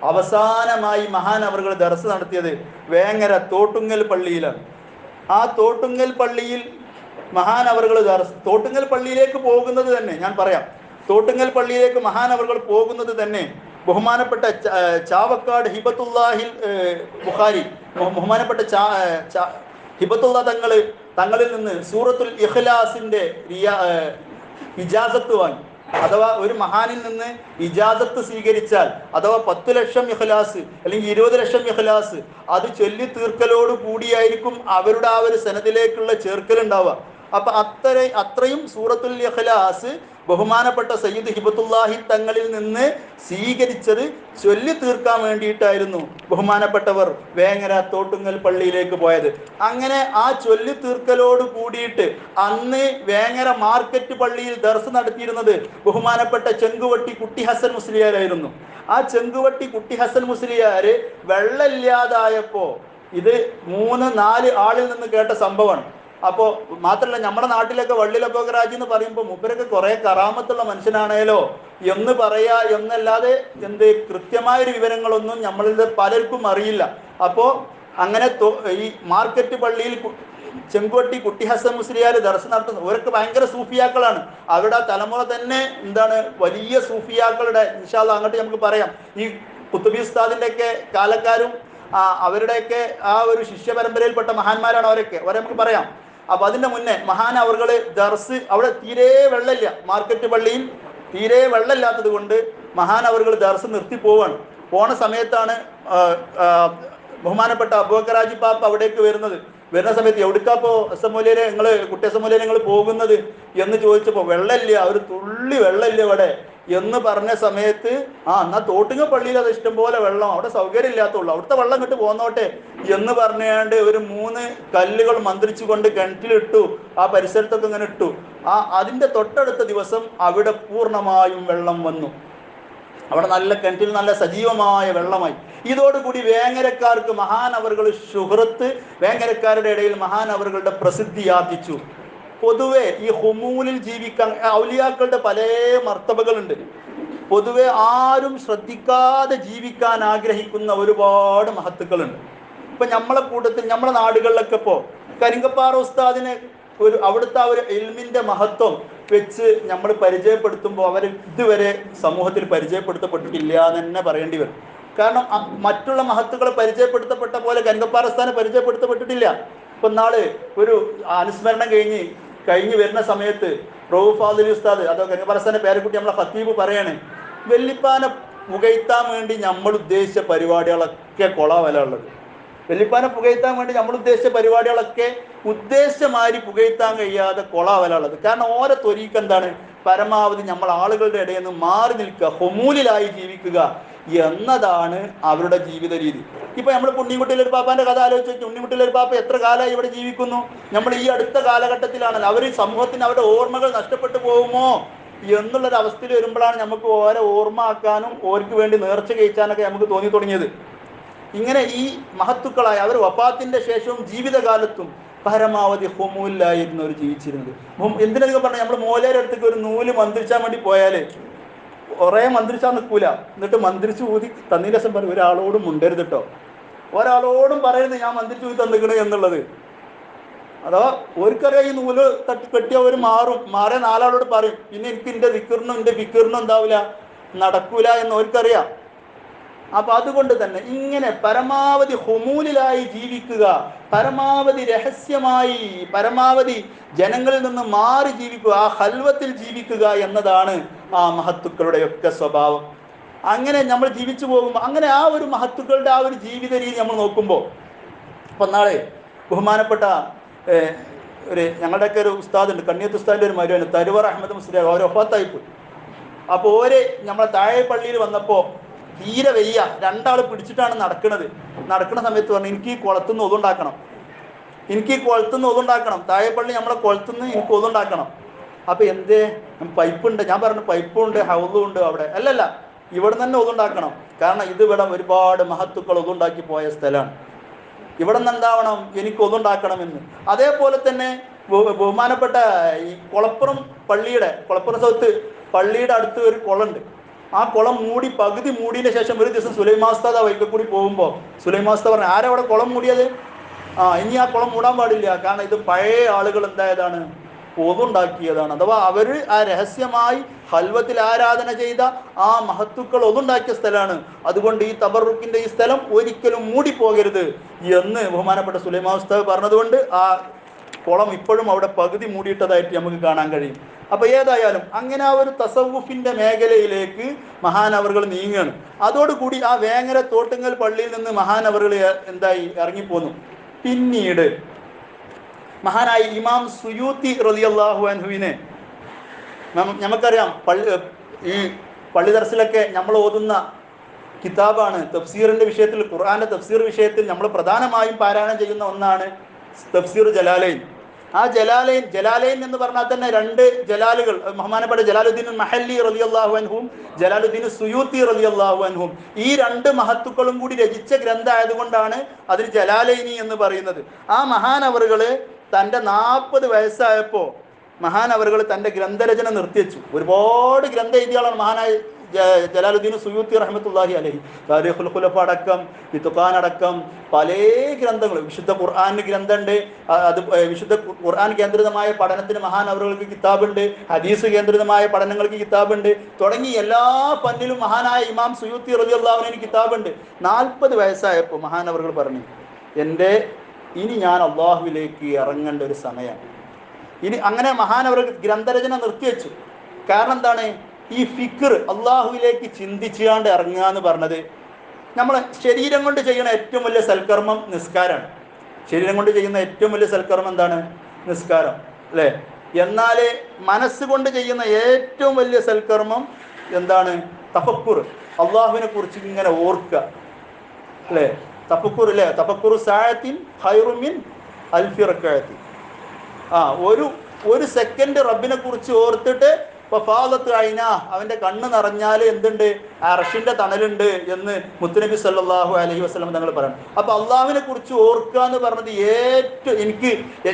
അവസാനമായി മഹാനവറുകൾ ദർസ് നടത്തിയത് വേങ്ങര തോട്ടുങ്ങൽ പള്ളിയിലാണ്. ആ തോട്ടുങ്ങൽ പള്ളിയിൽ മഹാനവറുകൾ തോട്ടുങ്ങൽ പള്ളിയിലേക്ക് പോകുന്നത് തന്നെ ഞാൻ പറയാം. തോട്ടുങ്ങൽ പള്ളിയിലേക്ക് മഹാനവറുകൾ പോകുന്നത് തന്നെ ബഹുമാനപ്പെട്ട ചാവക്കാട് ഹിബത്തുല്ലാഹിൽ ബുഖാരി, ബഹുമാനപ്പെട്ട ഹിബത്തുള്ള തങ്ങളിൽ നിന്ന് സൂറത്തുൽ ഇഖ്ലാസിൻ്റെ ഇജാസത്ത് വാങ്ങി. അഥവാ ഒരു മഹാനിൽ നിന്ന് ഇജാസത്ത് സ്വീകരിച്ചാൽ, അഥവാ 10 ലക്ഷം ഇഖ്ലാസ് അല്ലെങ്കിൽ 20 ലക്ഷം ഇഖ്ലാസ് അത് ചൊല്ലി തീർക്കലോട് കൂടിയായിരിക്കും അവരുടെ ആ ഒരു സനദിലേക്കുള്ള ചേർക്കലുണ്ടാവുക. അപ്പം അത്രയും സൂറത്തുൽ ഇഖ്ലാസ് ബഹുമാനപ്പെട്ട സയ്യിദ് ഹിബത്തുല്ലാഹി തങ്ങളിൽ നിന്ന് സ്വീകരിച്ചത് ചൊല്ലി തീർക്കാൻ വേണ്ടിയിട്ടായിരുന്നു ബഹുമാനപ്പെട്ടവർ വേങ്ങര തോട്ടുങ്ങൽ പള്ളിയിലേക്ക് പോയത്. അങ്ങനെ ആ ചൊല്ലി തീർക്കലോട് കൂടിയിട്ട് അന്ന് വേങ്ങര മാർക്കറ്റ് പള്ളിയിൽ ദർസ് നടത്തിയിരുന്നത് ബഹുമാനപ്പെട്ട ചെങ്കുവട്ടി കുട്ടി ഹസൻ മുസ്ലിയാരായിരുന്നു. ആ ചെങ്കുവട്ടി കുട്ടി ഹസൻ മുസ്ലിയാർ വെള്ളമില്ലാതായപ്പോൾ ഇത് 3-4 ആളിൽ നിന്ന് കേട്ട സംഭവമാണ്. അപ്പോൾ മാത്രമല്ല, നമ്മുടെ നാട്ടിലൊക്കെ വള്ളിലബോഗരാജ് എന്ന് പറയുമ്പോൾ മൂപ്പരൊക്കെ കുറേ കറാമത്തുള്ള മനുഷ്യനാണേലോ എന്ന് പറയാ എന്നല്ലാതെ കൃത്യമായൊരു വിവരങ്ങളൊന്നും നമ്മളിൽ പലർക്കും അറിയില്ല. അപ്പോൾ അങ്ങനെ ഈ മാർക്കറ്റ് പള്ളിയിൽ ചെങ്കുവട്ടി കുട്ടി ഹസൻ മുസ്ലിയാർ ദർസ് നടത്തുന്നത് അവരൊക്കെ ഭയങ്കര സൂഫിയാക്കളാണ്. അവരുടെ തലമുറ തന്നെ വലിയ സൂഫിയാക്കളുടെ ഇൻഷാ അല്ലാഹ് അങ്ങോട്ട് നമുക്ക് പറയാം. ഈ ഖുത്ബി ഉസ്താദിൻ്റെയൊക്കെ കാലക്കാരും അവരുടെയൊക്കെ ആ ഒരു ശിഷ്യ പരമ്പരയിൽപ്പെട്ട മഹാന്മാരാണ് അവരെ നമുക്ക് പറയാം. അപ്പോൾ അതിൻ്റെ മുന്നേ മഹാനവറുകൾ ദർസ് അവിടെ തീരെ വെള്ളമില്ല, മാർക്കറ്റ് പള്ളിയിൽ തീരെ വെള്ളമില്ലാത്തത് കൊണ്ട് മഹാനവറുകൾ ദർസ് നിർത്തി പോണ സമയത്താണ് ബഹുമാനപ്പെട്ട അബൂബക്കറാജി പാപ്പ അവിടേക്ക് വരുന്ന സമയത്ത് എവിടുക്കാപ്പോൾ അസമൂല്യരെ കുട്ടി അസമൂല്യരെ നിങ്ങൾ പോകുന്നത് എന്ന് ചോദിച്ചപ്പോൾ വെള്ളമില്ല, ഒരു തുള്ളി വെള്ളമില്ല ഇവിടെ എന്ന് പറഞ്ഞ സമയത്ത് എന്നാൽ തോട്ടുങ്ങൽ പള്ളിയിൽ അത് ഇഷ്ടംപോലെ വെള്ളം, അവിടെ സൗകര്യം ഇല്ലാത്തുള്ളൂ, അവിടുത്തെ വെള്ളം കിട്ട് പോന്നോട്ടെ എന്ന് പറഞ്ഞാണ്ട് ഒരു 3 കല്ലുകൾ മന്ത്രിച്ചു കൊണ്ട് കിണറ്റിലിട്ടു. ആ പരിസരത്തൊക്കെ ഇങ്ങനെ ഇട്ടു. അതിൻ്റെ തൊട്ടടുത്ത ദിവസം അവിടെ പൂർണ്ണമായും വെള്ളം വന്നു. അവിടെ നല്ല കിണറ്റിൽ നല്ല സജീവമായ വെള്ളമായി. ഇതോടുകൂടി വേങ്ങരക്കാർക്ക് മഹാനവറുകൾ ശുഹ്റത്ത്, വേങ്ങരക്കാരുടെ ഇടയിൽ മഹാനവറുകളുടെ പ്രസിദ്ധി ആർജിച്ചു. പൊതുവെ ഈ ഹുമൂലിൽ ജീവിക്കാൻ ഔലിയാക്കളുടെ പല മർത്തബകളുണ്ട്. പൊതുവെ ആരും ശ്രദ്ധിക്കാതെ ജീവിക്കാൻ ആഗ്രഹിക്കുന്ന ഒരുപാട് മഹത്തുക്കളുണ്ട്. ഇപ്പം നമ്മളെ കൂട്ടത്തിൽ നമ്മളെ നാടുകളിലൊക്കെ ഇപ്പോൾ കരിങ്കപ്പാറ ഉസ്താദിനെ അവിടുത്തെ ആ ഒരു ഇൽമിൻ്റെ മഹത്വം വെച്ച് നമ്മൾ പരിചയപ്പെടുത്തുമ്പോൾ അവർ ഇതുവരെ സമൂഹത്തിൽ പരിചയപ്പെടുത്തപ്പെട്ടിട്ടില്ല എന്ന് തന്നെ പറയേണ്ടി വരും. കാരണം മറ്റുള്ള മഹത്തുക്കളെ പരിചയപ്പെടുത്തപ്പെട്ട പോലെ കരിങ്കപ്പാറ ഉസ്താദിനെ പരിചയപ്പെടുത്തപ്പെട്ടിട്ടില്ല. ഇപ്പം നാള് ഒരു അനുസ്മരണം കഴിഞ്ഞ് വരുന്ന സമയത്ത് റഊഫ് ഫാദിലി ഉസ്താദ് അതോ കരിങ്കപ്പാറ ഉസ്താദിന്റെ പേരെക്കുട്ടി നമ്മളെ ഖത്തീബ് പറയാണ്, വെല്ലിപ്പാനെ പുകഴ്ത്താൻ വേണ്ടി നമ്മൾ ഉദ്ദേശിച്ച പരിപാടികളൊക്കെ കൊളാവല ഉള്ളത്. വെല്ലിപ്പാനെ പുകഴ്ത്താൻ വേണ്ടി നമ്മൾ ഉദ്ദേശിച്ച പരിപാടികളൊക്കെ ഉദ്ദേശിച്ച മാതിരി പുകഴ്ത്താൻ കഴിയാതെ കൊളാവല ഉള്ളത്. കാരണം ഓരോ ത്വരീക്ക് എന്താണ്, പരമാവധി നമ്മൾ ആളുകളുടെ ഇടയിൽ നിന്ന് മാറി നിൽക്കുക, ഹുമൂലിലായി ജീവിക്കുക എന്നതാണ് അവരുടെ ജീവിത രീതി. ഇപ്പൊ നമ്മൾ ഉണ്ണിക്കുട്ടിയിലൊരു പാപ്പാന്റെ കഥ ആലോചിച്ച് നോക്കി. ഉണ്ണിക്കുട്ടിയിലൊരു പാപ്പ എത്ര കാലമായി ഇവിടെ ജീവിക്കുന്നു? നമ്മൾ ഈ അടുത്ത കാലഘട്ടത്തിലാണല്ലോ അവർ സമൂഹത്തിന് അവരുടെ ഓർമ്മകൾ നഷ്ടപ്പെട്ടു പോകുമോ എന്നുള്ളൊരു അവസ്ഥയിൽ വരുമ്പോഴാണ് നമുക്ക് ഓരോ ഓർമ്മ ആക്കാനും ഓർക്ക് വേണ്ടി നേർച്ച കഴിച്ചാനൊക്കെ നമുക്ക് തോന്നി തുടങ്ങിയത്. ഇങ്ങനെ ഈ മഹത്തുക്കളായ അവർ വഫാത്തിന്റെ ശേഷവും ജീവിതകാലത്തും പരമാവധി ഹുമൂലിലായിരുന്നു അവർ ജീവിച്ചിരുന്നത്. എന്തിനൊക്കെ പറഞ്ഞാൽ നമ്മൾ മോലേരുടെ അടുത്തേക്ക് ഒരു നൂല് മന്ത്രിച്ചാൻ വേണ്ടി പോയാൽ കുറേ മന്ത്രിച്ചാൽ നിൽക്കൂല. എന്നിട്ട് മന്ത്രിച്ച് ഊതി തന്നതിന് ശേഷം പറയും, ഒരാളോടും മുണ്ടരുത് കേട്ടോ, ഒരാളോടും പറയരുത് ഞാൻ മന്ത്രിച്ച് ഊതി തന്നിക്കണേ എന്നുള്ളത്. അഥവാ ഓർക്കറിയാം ഈ നൂല് കെട്ടിയ അവർ മാറിയ നാലാളോട് പറയും, പിന്നെ എനിക്ക് എൻ്റെ ഫിക്കറിനും എന്താവില്ല, നടക്കൂല എന്ന് ഓർക്കറിയാം. അപ്പൊ അതുകൊണ്ട് തന്നെ ഇങ്ങനെ പരമാവധി ഹുമൂലിലായി ജീവിക്കുക, പരമാവധി രഹസ്യമായി, പരമാവധി ജനങ്ങളിൽ നിന്ന് മാറി ജീവിക്കുക, ആ ഹൽവത്തിൽ ജീവിക്കുക എന്നതാണ് ആ മഹത്തുക്കളുടെയൊക്കെ സ്വഭാവം. അങ്ങനെ നമ്മൾ ജീവിച്ചു പോകുമ്പോൾ അങ്ങനെ ആ ഒരു മഹത്തുക്കളുടെ ആ ഒരു ജീവിത രീതി നമ്മൾ നോക്കുമ്പോൾ, ഇപ്പം നാളെ ബഹുമാനപ്പെട്ട ഞങ്ങളുടെയൊക്കെ ഒരു ഉസ്താദുണ്ട്, കണ്ണിയത്ത് ഉസ്താദിൻ്റെ ഒരു മരുവാണ് തരുവർ അഹമ്മദ് മുസ്ലിം, അവർ ഒഫാത്തായിപ്പോയി. അപ്പോൾ നമ്മളെ താഴെ പള്ളിയിൽ വന്നപ്പോൾ തീരെ വയ്യ, രണ്ടാൾ പിടിച്ചിട്ടാണ് നടക്കുന്ന സമയത്ത് പറഞ്ഞു, എനിക്ക് ഈ കുളത്തുനിന്ന് ഒതുണ്ടാക്കണം, താഴെ പള്ളി നമ്മളെ കുളത്തുനിന്ന് എനിക്ക് ഒതുണ്ടാക്കണം. അപ്പോൾ എന്തേ, പൈപ്പുണ്ട്? ഞാൻ പറഞ്ഞു പൈപ്പുണ്ട്, ഹൗദും ഉണ്ട് അവിടെ. അല്ലല്ല, ഇവിടെ തന്നെ ഒതുണ്ടാക്കണം. കാരണം ഇവിടെ ഒരുപാട് മഹത്തുക്കൾ ഒതുണ്ടാക്കി പോയ സ്ഥലമാണ്. ഇവിടെ നിന്ന് എന്താവണം, എനിക്ക് ഒതുണ്ടാക്കണമെന്ന്. അതേപോലെ തന്നെ ബഹുമാനപ്പെട്ട ഈ കുളപ്പുറം സൗത്ത് പള്ളിയുടെ അടുത്ത് ഒരു കുളമുണ്ട്. ആ കുളം പകുതി മൂടിയതിന് ശേഷം ഒരു ദിവസം സുലൈമാസ്താദ് വൈക്ക കൂടി പോകുമ്പോൾ സുലൈമാസ്താദ് പറഞ്ഞു, ആരാ അവിടെ കുളം മൂടിയത്? ഇനി ആ കുളം മൂടാൻ പാടില്ല, കാരണം ഇത് പഴയ ആളുകൾ എന്തായതാണ്, ഒതുണ്ടാക്കിയതാണ്. അഥവാ അവർ ആ രഹസ്യമായി ഹൽവത്തിൽ ആരാധന ചെയ്ത ആ മഹത്തുക്കൾ ഒതുണ്ടാക്കിയ സ്ഥലമാണ്. അതുകൊണ്ട് ഈ തബറുക്കിന്റെ ഈ സ്ഥലം ഒരിക്കലും മൂടിപ്പോകരുത് എന്ന് ബഹുമാനപ്പെട്ട സുലൈമാൻ ഉസ്താദ് പറഞ്ഞതുകൊണ്ട് ആ കുളം ഇപ്പോഴും അവിടെ പകുതി മൂടിയിട്ടതായിട്ട് നമുക്ക് കാണാൻ കഴിയും. അപ്പൊ ഏതായാലും അങ്ങനെ ആ ഒരു തസവുഫിന്റെ മേഖലയിലേക്ക് മഹാനവറുകൾ നീങ്ങുകയാണ്. അതോടുകൂടി ആ വേങ്ങര തോട്ടുങ്ങൽ പള്ളിയിൽ നിന്ന് മഹാനവറുകൾ ഇറങ്ങിപ്പോന്നു. പിന്നീട് മഹാനായ ഇമാം സുയൂത്തി റളിയല്ലാഹു അൻഹുവിനെ നമുക്കറിയാം, ഈ പള്ളി ദർസിലൊക്കെ നമ്മൾ ഓതുന്ന കിതാബാണ് തഫ്സീറിന്റെ വിഷയത്തിൽ, ഖുർആന്റെ തഫ്സീർ വിഷയത്തിൽ നമ്മൾ പ്രധാനമായും പാരായണം ചെയ്യുന്ന ഒന്നാണ് തഫ്സീർ ജലാലൈൻ. ആ ജലാലൈൻ എന്ന് പറഞ്ഞാൽ തന്നെ രണ്ട് ജലാലുകൾ, ബഹുമാനപ്പെട്ട ജലാലുദ്ദീൻ മഹല്ലി റളിയല്ലാഹു അൻഹും ജലാലുദ്ദീൻ സുയൂത്തി റളിയല്ലാഹു അൻഹും, ഈ രണ്ട് മഹത്തുക്കളും കൂടി രചിച്ച ഗ്രന്ഥമായതുകൊണ്ടാണ് അതിന് ജലാലൈനി എന്ന് പറയുന്നത്. ആ മഹാനവറുകള് തൻ്റെ 40 വയസ്സായപ്പോൾ മഹാനവറുകൾ തൻ്റെ ഗ്രന്ഥരചന നിർത്തിവെച്ചു. ഒരുപാട് ഗ്രന്ഥ എഴുതിയാളാണ് മഹാനായ ജലാലുദ്ദീൻ സുയൂത്തി റഹ്മത്തുള്ളാഹി അലൈഹി. താരീഖുൽ ഖുലഫ അടക്കം ഫിത്ഖാൻ അടക്കം പല ഗ്രന്ഥങ്ങൾ, വിശുദ്ധ ഖുർആന് ഗ്രന്ഥമുണ്ട്. അത് വിശുദ്ധ ഖുർആൻ കേന്ദ്രിതമായ പഠനത്തിന് മഹാനവറുകൾക്ക് കിതാബുണ്ട്, ഹദീസ് കേന്ദ്രിതമായ പഠനങ്ങൾക്ക് കിതാബുണ്ട്, തുടങ്ങി എല്ലാ ഫന്നിലും മഹാനായ ഇമാം സുയൂത്തി റളിയല്ലാഹു അൻഹു കിതാബുണ്ട്. 40 വയസ്സായപ്പോൾ മഹാനവറുകൾ പറഞ്ഞു, ഇനി ഞാൻ അള്ളാഹുവിലേക്ക് ഇറങ്ങേണ്ട ഒരു സമയം. ഇനി അങ്ങനെ മഹാനവറുകൾ ഗ്രന്ഥരചന നിർത്തിവെച്ചു. കാരണം എന്താണ്, ഈ ഫിക്ർ അള്ളാഹുവിലേക്ക് ചിന്തിച്ചാണ്ട് ഇറങ്ങുക എന്ന് പറഞ്ഞത് നമ്മളെ ശരീരം കൊണ്ട് ചെയ്യുന്ന ഏറ്റവും വലിയ സൽക്കർമ്മം നിസ്കാരമാണ്. ശരീരം കൊണ്ട് ചെയ്യുന്ന ഏറ്റവും വലിയ സൽക്കർമ്മം എന്താണ്? നിസ്കാരം, അല്ലേ? എന്നാൽ മനസ്സുകൊണ്ട് ചെയ്യുന്ന ഏറ്റവും വലിയ സൽക്കർമ്മം എന്താണ്? തഫക്കുർ, അള്ളാഹുവിനെ കുറിച്ച് ഇങ്ങനെ ഓർക്കുക, അല്ലേ? തഫക്കുർ, അല്ലേ? തഫക്കുറു സാഅത്തിൻ ഖൈറുൻ മിൻ അൽഫി റക്അത്തിൻ. ഒരു സെക്കൻഡ് റബ്ബിനെ കുറിച്ച് ഓർത്തിട്ട് ഫാദത്ത് ഐനാ, അവൻ്റെ കണ്ണ് നിറഞ്ഞാൽ എന്തുണ്ട്? അർശിന്റെ തണലുണ്ട് എന്ന് മുത്തുനബി സല്ലല്ലാഹു അലൈഹി വസല്ലം തങ്ങൾ പറയണം. അപ്പൊ അള്ളാഹുവിനെ കുറിച്ച് ഓർക്കുക എന്ന് പറഞ്ഞത് ഏറ്റവും എനിക്ക്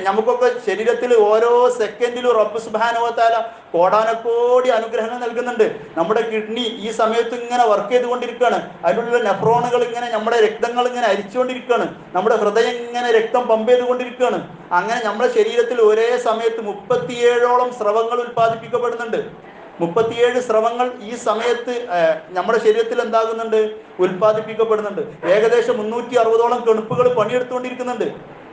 നമുക്കൊക്കെ ശരീരത്തിൽ ഓരോ സെക്കൻഡിലും റബ്ബ് സുബ്ഹാനഹു വ തആല കോടാനക്കോടി അനുഗ്രഹങ്ങൾ നൽകുന്നുണ്ട്. നമ്മുടെ കിഡ്നി ഈ സമയത്ത് ഇങ്ങനെ വർക്ക് ചെയ്തുകൊണ്ടിരിക്കുകയാണ്. അതിലുള്ള നെഫ്രോണുകൾ ഇങ്ങനെ നമ്മുടെ രക്തങ്ങൾ ഇങ്ങനെ അരിച്ചുകൊണ്ടിരിക്കുകയാണ്. നമ്മുടെ ഹൃദയം ഇങ്ങനെ രക്തം പമ്പ് ചെയ്തുകൊണ്ടിരിക്കുകയാണ്. അങ്ങനെ നമ്മുടെ ശരീരത്തിൽ ഒരേ സമയത്ത് 37ഓളം സ്രവങ്ങൾ ഉൽപ്പാദിപ്പിക്കപ്പെടുന്നുണ്ട്. 37 സ്രവങ്ങൾ ഈ സമയത്ത് നമ്മുടെ ശരീരത്തിൽ എന്താകുന്നുണ്ട്, ഉൽപ്പാദിപ്പിക്കപ്പെടുന്നുണ്ട്. ഏകദേശം 360ഓളം കെണുപ്പുകൾ പണിയെടുത്തുകൊണ്ടിരിക്കുന്നുണ്ട്.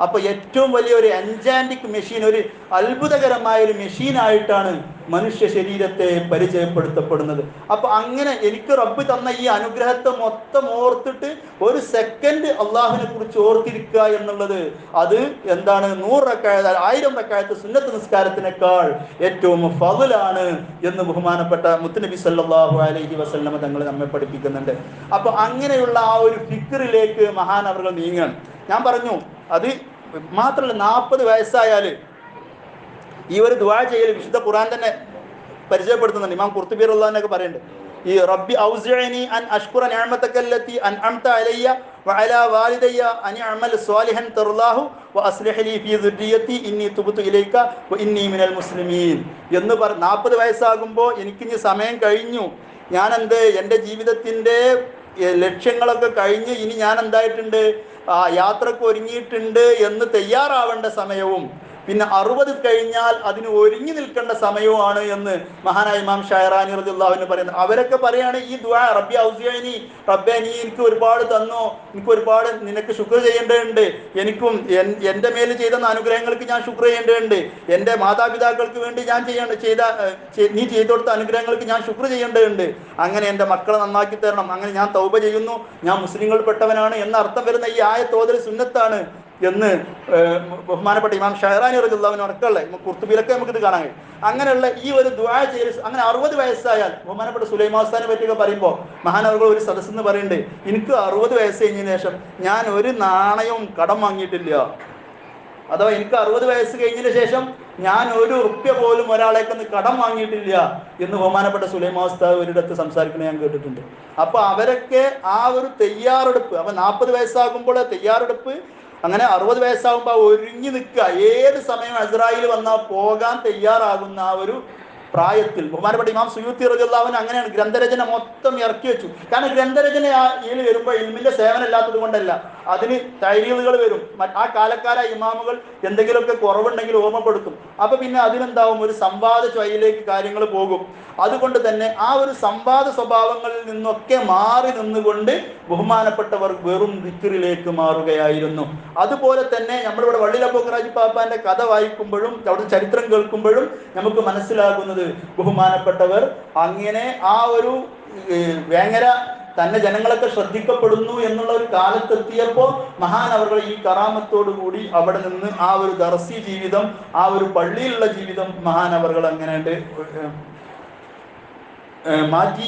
അപ്പൊ ഏറ്റവും വലിയ ഒരു എൻജാൻറ്റിക് മെഷീൻ, ഒരു അത്ഭുതകരമായ ഒരു മെഷീനായിട്ടാണ് മനുഷ്യ ശരീരത്തെ പരിചയപ്പെടുത്തപ്പെടുന്നത്. അപ്പൊ അങ്ങനെ എനിക്ക് റബ്ബ് തന്ന ഈ അനുഗ്രഹത്തെ മൊത്തം ഓർത്തിട്ട് ഒരു സെക്കൻഡ് അള്ളാഹുവിനെ കുറിച്ച് ഓർത്തിരിക്കുക എന്നുള്ളത് അത് എന്താണ് 100 റക്അത്ത് 1000 റക്അത്ത് സുന്നത്ത് നിസ്കാരത്തിനേക്കാൾ ഏറ്റവും ഫളലാണ് എന്ന് ബഹുമാനപ്പെട്ട മുത്തുനബി സല്ലല്ലാഹു അലൈഹി വസല്ലം തങ്ങൾ നമ്മെ പഠിപ്പിക്കുന്നുണ്ട്. അപ്പൊ അങ്ങനെയുള്ള ആ ഒരു ഫിക്റിലേക്ക് മഹാനവറുകൾ നീങ്ങാൻ ഞാൻ പറഞ്ഞു. അത് മാത്രമല്ല, 40 വയസ്സായാൽ ഈ ഒരു ദുആ ചെയ്യൽ വിശുദ്ധ ഖുർആൻ തന്നെ പരിചയപ്പെടുത്തുന്നുണ്ട്. ഇമാം ഖുർത്തുബി റളിയല്ലാഹു പറയുന്നുണ്ട്, ഈ റബ്ബി ഔസിഅനി അൻ അഷ്കുറ നിഅമതകല്ലതി അൻഅംത അലയ്യ വഅലാ വാലിദയ്യ അൻ അഅമൽ സ്വാലിഹൻ തർലാഹു വഅസ്ലിഹ് ലി ഫീ ദുർരിയതി ഇന്നി തുബ്തു ഇലൈക വഇന്നി മിനൽ മുസ്ലിമീൻ എന്ന് 40 വയസ്സാകുമ്പോൾ എനിക്കിനി സമയം കഴിഞ്ഞു, ഞാൻ എൻ്റെ ജീവിതത്തിൻ്റെ ലക്ഷ്യങ്ങളൊക്കെ കഴിഞ്ഞ് ഇനി ഞാൻ എന്തായിട്ടുണ്ട്, യാത്രക്ക് ഒരുങ്ങിയിട്ടുണ്ട് എന്ന് തയ്യാറാവേണ്ട സമയവും പിന്നെ 60 കഴിഞ്ഞാൽ അതിന് ഒരുങ്ങി നിൽക്കേണ്ട സമയവുമാണ് എന്ന് മഹാനായ ഇമാം ഷായറാനി റളിയല്ലാഹു അൻഹു പറയുന്നത്. അവരൊക്കെ പറയാണ് ഈ ദുആ റബ്ബി ഔസിഅനി, റബ്ബേ നീ എനിക്ക് ഒരുപാട് തന്നു, എനിക്ക് ഒരുപാട് നിനക്ക് ശുക്ർ ചെയ്യേണ്ടതുണ്ട്, എനിക്കും എൻ്റെ മേൽ ചെയ്ത അനുഗ്രഹങ്ങൾക്ക് ഞാൻ ശുക്ർ ചെയ്യേണ്ടതുണ്ട്, എൻ്റെ മാതാപിതാക്കൾക്ക് വേണ്ടി ഞാൻ നീ ചെയ്തു കൊടുത്ത അനുഗ്രഹങ്ങൾക്ക് ഞാൻ ശുക്ർ ചെയ്യേണ്ടതുണ്ട്, അങ്ങനെ എൻ്റെ മക്കളെ നന്നാക്കി തരണം, അങ്ങനെ ഞാൻ തൗബ ചെയ്യുന്നു, ഞാൻ മുസ്ലിങ്ങൾ പെട്ടവനാണ് എന്ന അർത്ഥം വരുന്ന ഈ ആയത്തോതൽ സുന്നത്താണ് എന്ന് ബഹുമാനപ്പെട്ട ഇമാം ഷഹറാനി റളിയല്ലാഹു അൻഹു അടക്കമുള്ള ഖുർത്തുബിയിലൊക്കെ നമുക്കിത് കാണാൻ കഴിയും. അങ്ങനെയുള്ള ഈ ഒരു ദുആ ചെയ്യൽ അങ്ങനെ 60 വയസ്സായാൽ ബഹുമാനപ്പെട്ട സുലൈമാൻ ഉസ്താദിനെ പറ്റിയൊക്കെ പറയുമ്പോൾ മഹാനവറുകൾ ഒരു സദസ്സെന്ന് പറയുന്നുണ്ട്, എനിക്ക് 60 വയസ്സ് കഴിഞ്ഞതിന് ശേഷം ഞാൻ ഒരു നാണയവും കടം വാങ്ങിയിട്ടില്ല. അഥവാ എനിക്ക് 60 വയസ്സ് കഴിഞ്ഞതിന് ശേഷം ഞാൻ ഒരു റുപ്യ പോലും ഒരാളേക്കൊന്ന് കടം വാങ്ങിയിട്ടില്ല എന്ന് ബഹുമാനപ്പെട്ട സുലൈമാൻ ഉസ്താദ് ഒരിടത്ത് സംസാരിക്കുന്നത് ഞാൻ കേട്ടിട്ടുണ്ട്. അപ്പൊ അവരൊക്കെ ആ ഒരു തയ്യാറെടുപ്പ്, അപ്പൊ 40 വയസ്സാകുമ്പോൾ തയ്യാറെടുപ്പ്, അങ്ങനെ 60 വയസ്സാകുമ്പോൾ ഒരുങ്ങി നിൽക്കുക, ഏത് സമയം അസ്രായിൽ വന്നാൽ പോകാൻ തയ്യാറാകുന്ന ആ ഒരു പ്രായത്തിൽ ബഹുമാനപ്പെട്ട ഇമാം സുയൂത്തി റളിയല്ലാഹു അൻഹു അങ്ങനെയാണ് ഗ്രന്ഥരചന മൊത്തം ഇറക്കി വെച്ചു. കാരണം ഗ്രന്ഥരചനയിൽ വരുമ്പോൾ ഇൽമിന്റെ സേവനം ഇല്ലാത്തത് കൊണ്ടല്ല, അതിന് തൈരീലുകൾ വരും. ആ കാലക്കാരായ ഇമാമുകൾ എന്തെങ്കിലുമൊക്കെ കുറവുണ്ടെങ്കിൽ ഓർമ്മപ്പെടുത്തും. അപ്പൊ പിന്നെ അതിനെന്താവും, ഒരു സംവാദ ചൊയ്യിലേക്ക് കാര്യങ്ങൾ പോകും. അതുകൊണ്ട് തന്നെ ആ ഒരു സംവാദ സ്വഭാവങ്ങളിൽ നിന്നൊക്കെ മാറി നിന്നുകൊണ്ട് ബഹുമാനപ്പെട്ടവർ വെറും ദിക്റിലേക്ക് മാറുകയായിരുന്നു. അതുപോലെ തന്നെ നമ്മളിവിടെ വള്ളിലബൂക്കറാജി പാപ്പാന്റെ കഥ വായിക്കുമ്പോഴും അവിടുത്തെ ചരിത്രം കേൾക്കുമ്പോഴും നമുക്ക് മനസ്സിലാകുന്നത് ബഹുമാനപ്പെട്ടവർ അങ്ങനെ ആ ഒരു വേങ്ങര തന്നെ ജനങ്ങളൊക്കെ ശ്രദ്ധിക്കപ്പെടുന്നു എന്നുള്ള ഒരു കാലത്തെത്തിയപ്പോൾ മഹാനവറുകൾ ഈ കറാമത്തോടു കൂടി അവിടെ നിന്ന് ആ ഒരു ദർസി ജീവിതം, ആ ഒരു പള്ളിയിലുള്ള ജീവിതം മഹാനവറുകൾ അങ്ങനെ മാറ്റി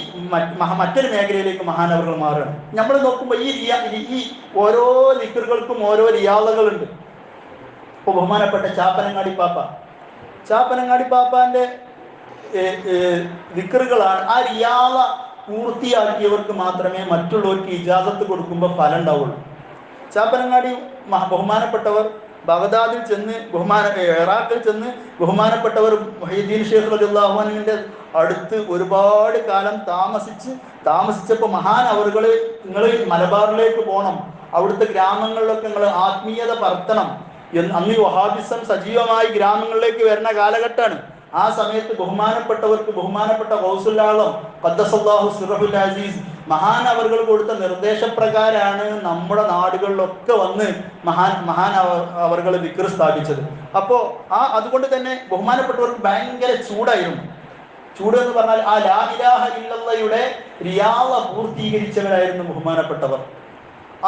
മറ്റൊരു മേഖലയിലേക്ക് മഹാനവറുകൾ മാറുകയാണ്. നമ്മൾ നോക്കുമ്പോൾ ഈ ഓരോ ദിക്റുകൾക്കും ഓരോ റിയാദകളുണ്ട്. ഇപ്പോൾ ബഹുമാനപ്പെട്ട ചാപ്പനങ്ങാടി പാപ്പാന്റെ ദിക്റുകളാണ്. ആ റിയാദ പൂർത്തിയാക്കിയവർക്ക് മാത്രമേ മറ്റുള്ളവർക്ക് ഇജാസത്ത് കൊടുക്കുമ്പോൾ ഫലം ഉണ്ടാവുള്ളൂ. ചാപ്പനങ്ങാടി ബഹുമാനപ്പെട്ടവർ ബഗ്ദാദിൽ ചെന്ന് ഇറാഖിൽ ചെന്ന് ബഹുമാനപ്പെട്ടവർ മുഹയ്യിദ്ദീൻ ഷെയ്ഖ് റളിയല്ലാഹു അൻഹുവിന്റെ അടുത്ത് ഒരുപാട് കാലം താമസിച്ചപ്പോൾ മഹാനവറുകൾ നിങ്ങൾ മലബാറിലേക്ക് പോകണം, അവിടുത്തെ ഗ്രാമങ്ങളിലൊക്കെ നിങ്ങൾ ആത്മീയത പരത്തണം എന്ന്. അന്ന് വഹാബിസം സജീവമായി ഗ്രാമങ്ങളിലേക്ക് വരുന്ന കാലഘട്ടമാണ്. ആ സമയത്ത് ബഹുമാനപ്പെട്ട ഗൗസുൽ ആളം ഖദ്ദസല്ലാഹു സിറഹുൽ അസീസ് മഹാനവറുകൾ കൊടുത്ത നിർദ്ദേശപ്രകാരമാണ് നമ്മുടെ നാടുകളിലൊക്കെ വന്ന് മഹാനവറുകൾ ദിക്ർ സ്ഥാപിച്ചത്. അപ്പോൾ അതുകൊണ്ട് തന്നെ ബഹുമാനപ്പെട്ടവർക്ക് ഭയങ്കര ചൂടായിരുന്നു. ചൂട് എന്ന് പറഞ്ഞാൽ ആ ലാ ഇലാഹ ഇല്ലല്ലാഹയുടെ റിയാദ പൂർത്തീകരിച്ചവരായിരുന്നു ബഹുമാനപ്പെട്ടവർ.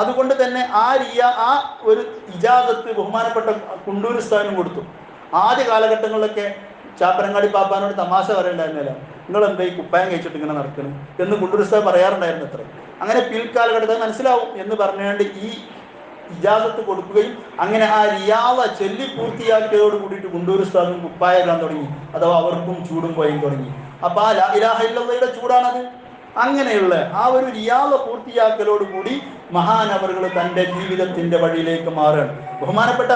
അതുകൊണ്ട് തന്നെ ആ ഒരു ഇജാസത്ത് ബഹുമാനപ്പെട്ട കുണ്ടൂർ ഉസ്താദിനും കൊടുത്തു. ആദ്യ കാലഘട്ടങ്ങളിലൊക്കെ ചാപ്പനങ്ങാടി പാപ്പാനോട് തമാശ പറയണ്ടായിരുന്നില്ല, നിങ്ങൾ എന്താ ഈ കുപ്പായം കഴിച്ചിട്ട് ഇങ്ങനെ നടക്കണം എന്ന് കുണ്ടൂർ ഉസ്താദ് പറയാറുണ്ടായിരുന്നു. അത്ര അങ്ങനെ പിൽക്കാലഘട്ടത്തിൽ മനസ്സിലാവും എന്ന് പറഞ്ഞുകൊണ്ട് ഈ ഇജാസത്ത് കൊടുക്കുകയും അങ്ങനെ ആ റിയാദ ചൊല്ലി പൂർത്തിയാക്കിയതോട് കൂടിയിട്ട് കുണ്ടൂർ ഉസ്താദും കുപ്പായ ഇടാൻ തുടങ്ങി. അഥവാ അവർക്കും ചൂടും പോയും തുടങ്ങി. അപ്പൊ ആ ലാ ഇലാഹ ഇല്ലല്ലാഹയുടെ ചൂടാണത്. അങ്ങനെയുള്ള ആ ഒരു റിയാദ പൂർത്തിയാക്കലോടുകൂടി മഹാനവറുകൾ തൻ്റെ ജീവിതത്തിന്റെ വഴിയിലേക്ക് മാറുകയാണ്. ബഹുമാനപ്പെട്ട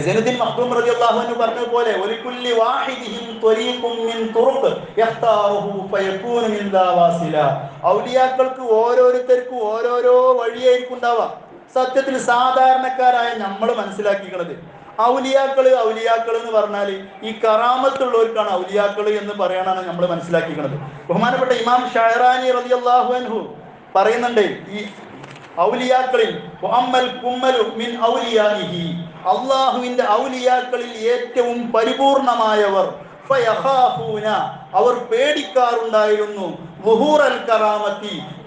സൈനുദ്ദീൻ മഖ്ദൂം റളിയല്ലാഹു അൻഹു പറഞ്ഞതുപോലെ വലികുല്ലി വാഹിദിഹിൻ ത്വരീഖും മിൻ തുറുഖ് യഖ്താറുഹു ഫയകൂനു മിൻ ദാവാസില. ഔലിയാക്കൾക്ക് ഓരോരുത്തർക്കും ഓരോരോ വഴിയായിരിക്കും ഉണ്ടാവുക. സത്യത്തിൽ സാധാരണക്കാരായ നമ്മൾ മനസ്സിലാക്കിക്കുന്നത് ഔലിയാക്കൾ എന്ന് പറഞ്ഞാൽ ഈ കറാമത്തുള്ളവർക്കാണ് ഔലിയാക്കൾ എന്ന് പറയാനാണ് നമ്മൾ മനസ്സിലാക്കിക്കുന്നത്. ബഹുമാനപ്പെട്ട ഇമാം ഷഅറാനി റളിയല്ലാഹു അൻഹു പറയുന്നുണ്ട്, ഈ ഔലിയാക്കളിൽ അള്ളാഹുവിന്റെ ഔലിയാക്കളിൽ ഏറ്റവും പരിപൂർണമായവർ അവർ പേടിക്കാറുണ്ടായിരുന്നു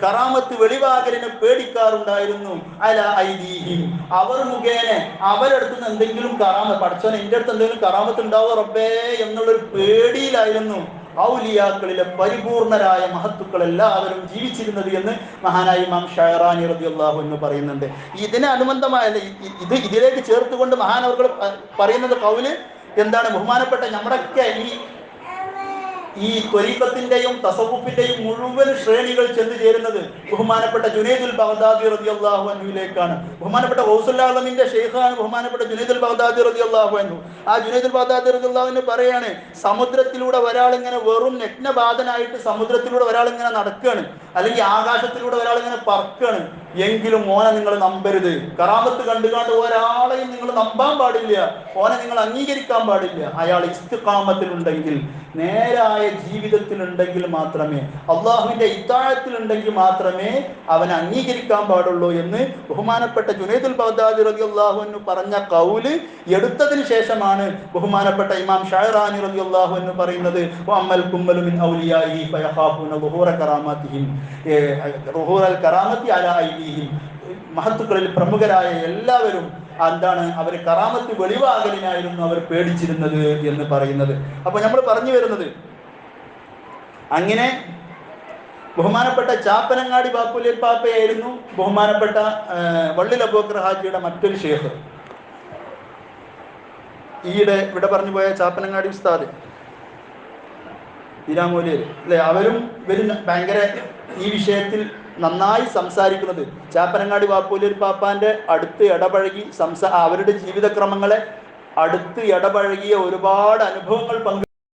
കറാമത്ത് വെളിവാകലിനെ പേടിക്കാറുണ്ടായിരുന്നു അല ഐദീഹിം, അവർ മുഖേന അവരടുത്ത് എന്തെങ്കിലും പഠിച്ചവൻ എൻ്റെ അടുത്ത് എന്തെങ്കിലും കറാമത്ത് ഉണ്ടാവോ റബ്ബേ എന്നുള്ളൊരു പേടിയിലായിരുന്നു ഔലിയാക്കളിലെ പരിപൂർണരായ മഹത്തുക്കൾ എല്ലാവരും ജീവിച്ചിരുന്നത് എന്ന് മഹാനായ ഇമാം ഷഅറാനി റളിയല്ലാഹു അൻഹു പറയുന്നുണ്ട്. ഇതിനെ അനുബന്ധമായ ഇതിലേക്ക് ചേർത്തുകൊണ്ട് മഹാനവറുകൾ പറയുന്നത് ഖൗല് എന്താണ്? ബഹുമാനപ്പെട്ട നമ്മുടെയൊക്കെ ഈ ത്വരീഖത്തിന്റെയും തസവുഫിന്റെയും മുഴുവൻ ശ്രേണികൾ ചെന്ന് ചേരുന്നത് ബഹുമാനപ്പെട്ട ജുനൈദുൽ ബഗ്ദാദി റളിയല്ലാഹു അൻഹുവിലേക്കാണ്. ബഹുമാനപ്പെട്ട ഗൗസുൽ ആലമിന്റെ ഷെയ്ഖാണ് ബഹുമാനപ്പെട്ട ജുനൈദുൽ ബഗ്ദാദി റളിയല്ലാഹു അൻഹു. ആ ജുനൈദുൽ ബഗ്ദാദി റളിയല്ലാഹു അൻഹു പറയാണ്, സമുദ്രത്തിലൂടെ ഒരാൾ ഇങ്ങനെ വെറും നഗ്നബാധനായിട്ട് സമുദ്രത്തിലൂടെ ഒരാൾ ഇങ്ങനെ നടക്കുകയാണ്, അല്ലെങ്കിൽ ആകാശത്തിലൂടെ ഒരാൾ ഇങ്ങനെ പറക്കുകയാണ്, എങ്കിലും ഓനെ നിങ്ങൾ നമ്പരുത്. കറാമത്ത് കണ്ടുകാണ്ട് ഒരാളെയും നിങ്ങൾ നമ്പാൻ പാടില്ല, ഓനെ നിങ്ങൾ അംഗീകരിക്കാൻ പാടില്ല. അയാൾ ഇസ്തിഖാമത്തിലുണ്ടെങ്കിൽ, നേരായ ജീവിതത്തിലുണ്ടെങ്കിൽ മാത്രമേ, അള്ളാഹുവിന്റെ ഇത്താഅത്തിലുണ്ടെങ്കിൽ മാത്രമേ അവനെ അംഗീകരിക്കാൻ പാടുള്ളൂ എന്ന് ബഹുമാനപ്പെട്ട ജുനൈദുൽ ബഗ്ദാദി റളിയല്ലാഹു അൻഹു പറഞ്ഞ ഖൗല് എടുത്തതിന് ശേഷമാണ് ബഹുമാനപ്പെട്ട ഇമാം ഷഅറാനി റളിയല്ലാഹു അൻഹു പറയുന്നത് വഅമ്മൽ കുമ്മലു മിൻ ഔലിയാഇ ഫയഖാഫൂന ളുഹൂറ കറാമത്തിഹിം ളുഹൂറൽ കറാമത്തി അലാ ഐദിഹിം. മഹത്തുക്കളിൽ പ്രമുഖരായ എല്ലാവരും എന്താണ്, അവർ കറാമത്ത് വെളിവാകലിനായിരുന്നു അവർ പേടിച്ചിരുന്നത് എന്ന് പറയുന്നത്. അപ്പൊ നമ്മൾ പറഞ്ഞു വരുന്നത്, അങ്ങനെ ബഹുമാനപ്പെട്ട ചാപ്പനങ്ങാടി ബാപ്പുലിയർ പാപ്പയായിരുന്നു ബഹുമാനപ്പെട്ട വള്ളിൽ അബൂബക്കർ ഹാജിയുടെ മറ്റൊരു ഷേഖ്. ഈയിടെ ഇവിടെ പറഞ്ഞു പോയ ചാപ്പനങ്ങാടി ഉസ്താദ് ഈരാമൂലിയർ അല്ലെ, അവരും വരുന്ന ഭയങ്കര ഈ വിഷയത്തിൽ നന്നായി സംസാരിക്കുന്നത്. ചാപ്പനങ്ങാടി ബാപ്പുലിയർ പാപ്പാന്റെ അടുത്ത് ഇടപഴകി അവരുടെ ജീവിതക്രമങ്ങളെ അടുത്ത് ഇടപഴകിയ ഒരുപാട് അനുഭവങ്ങൾ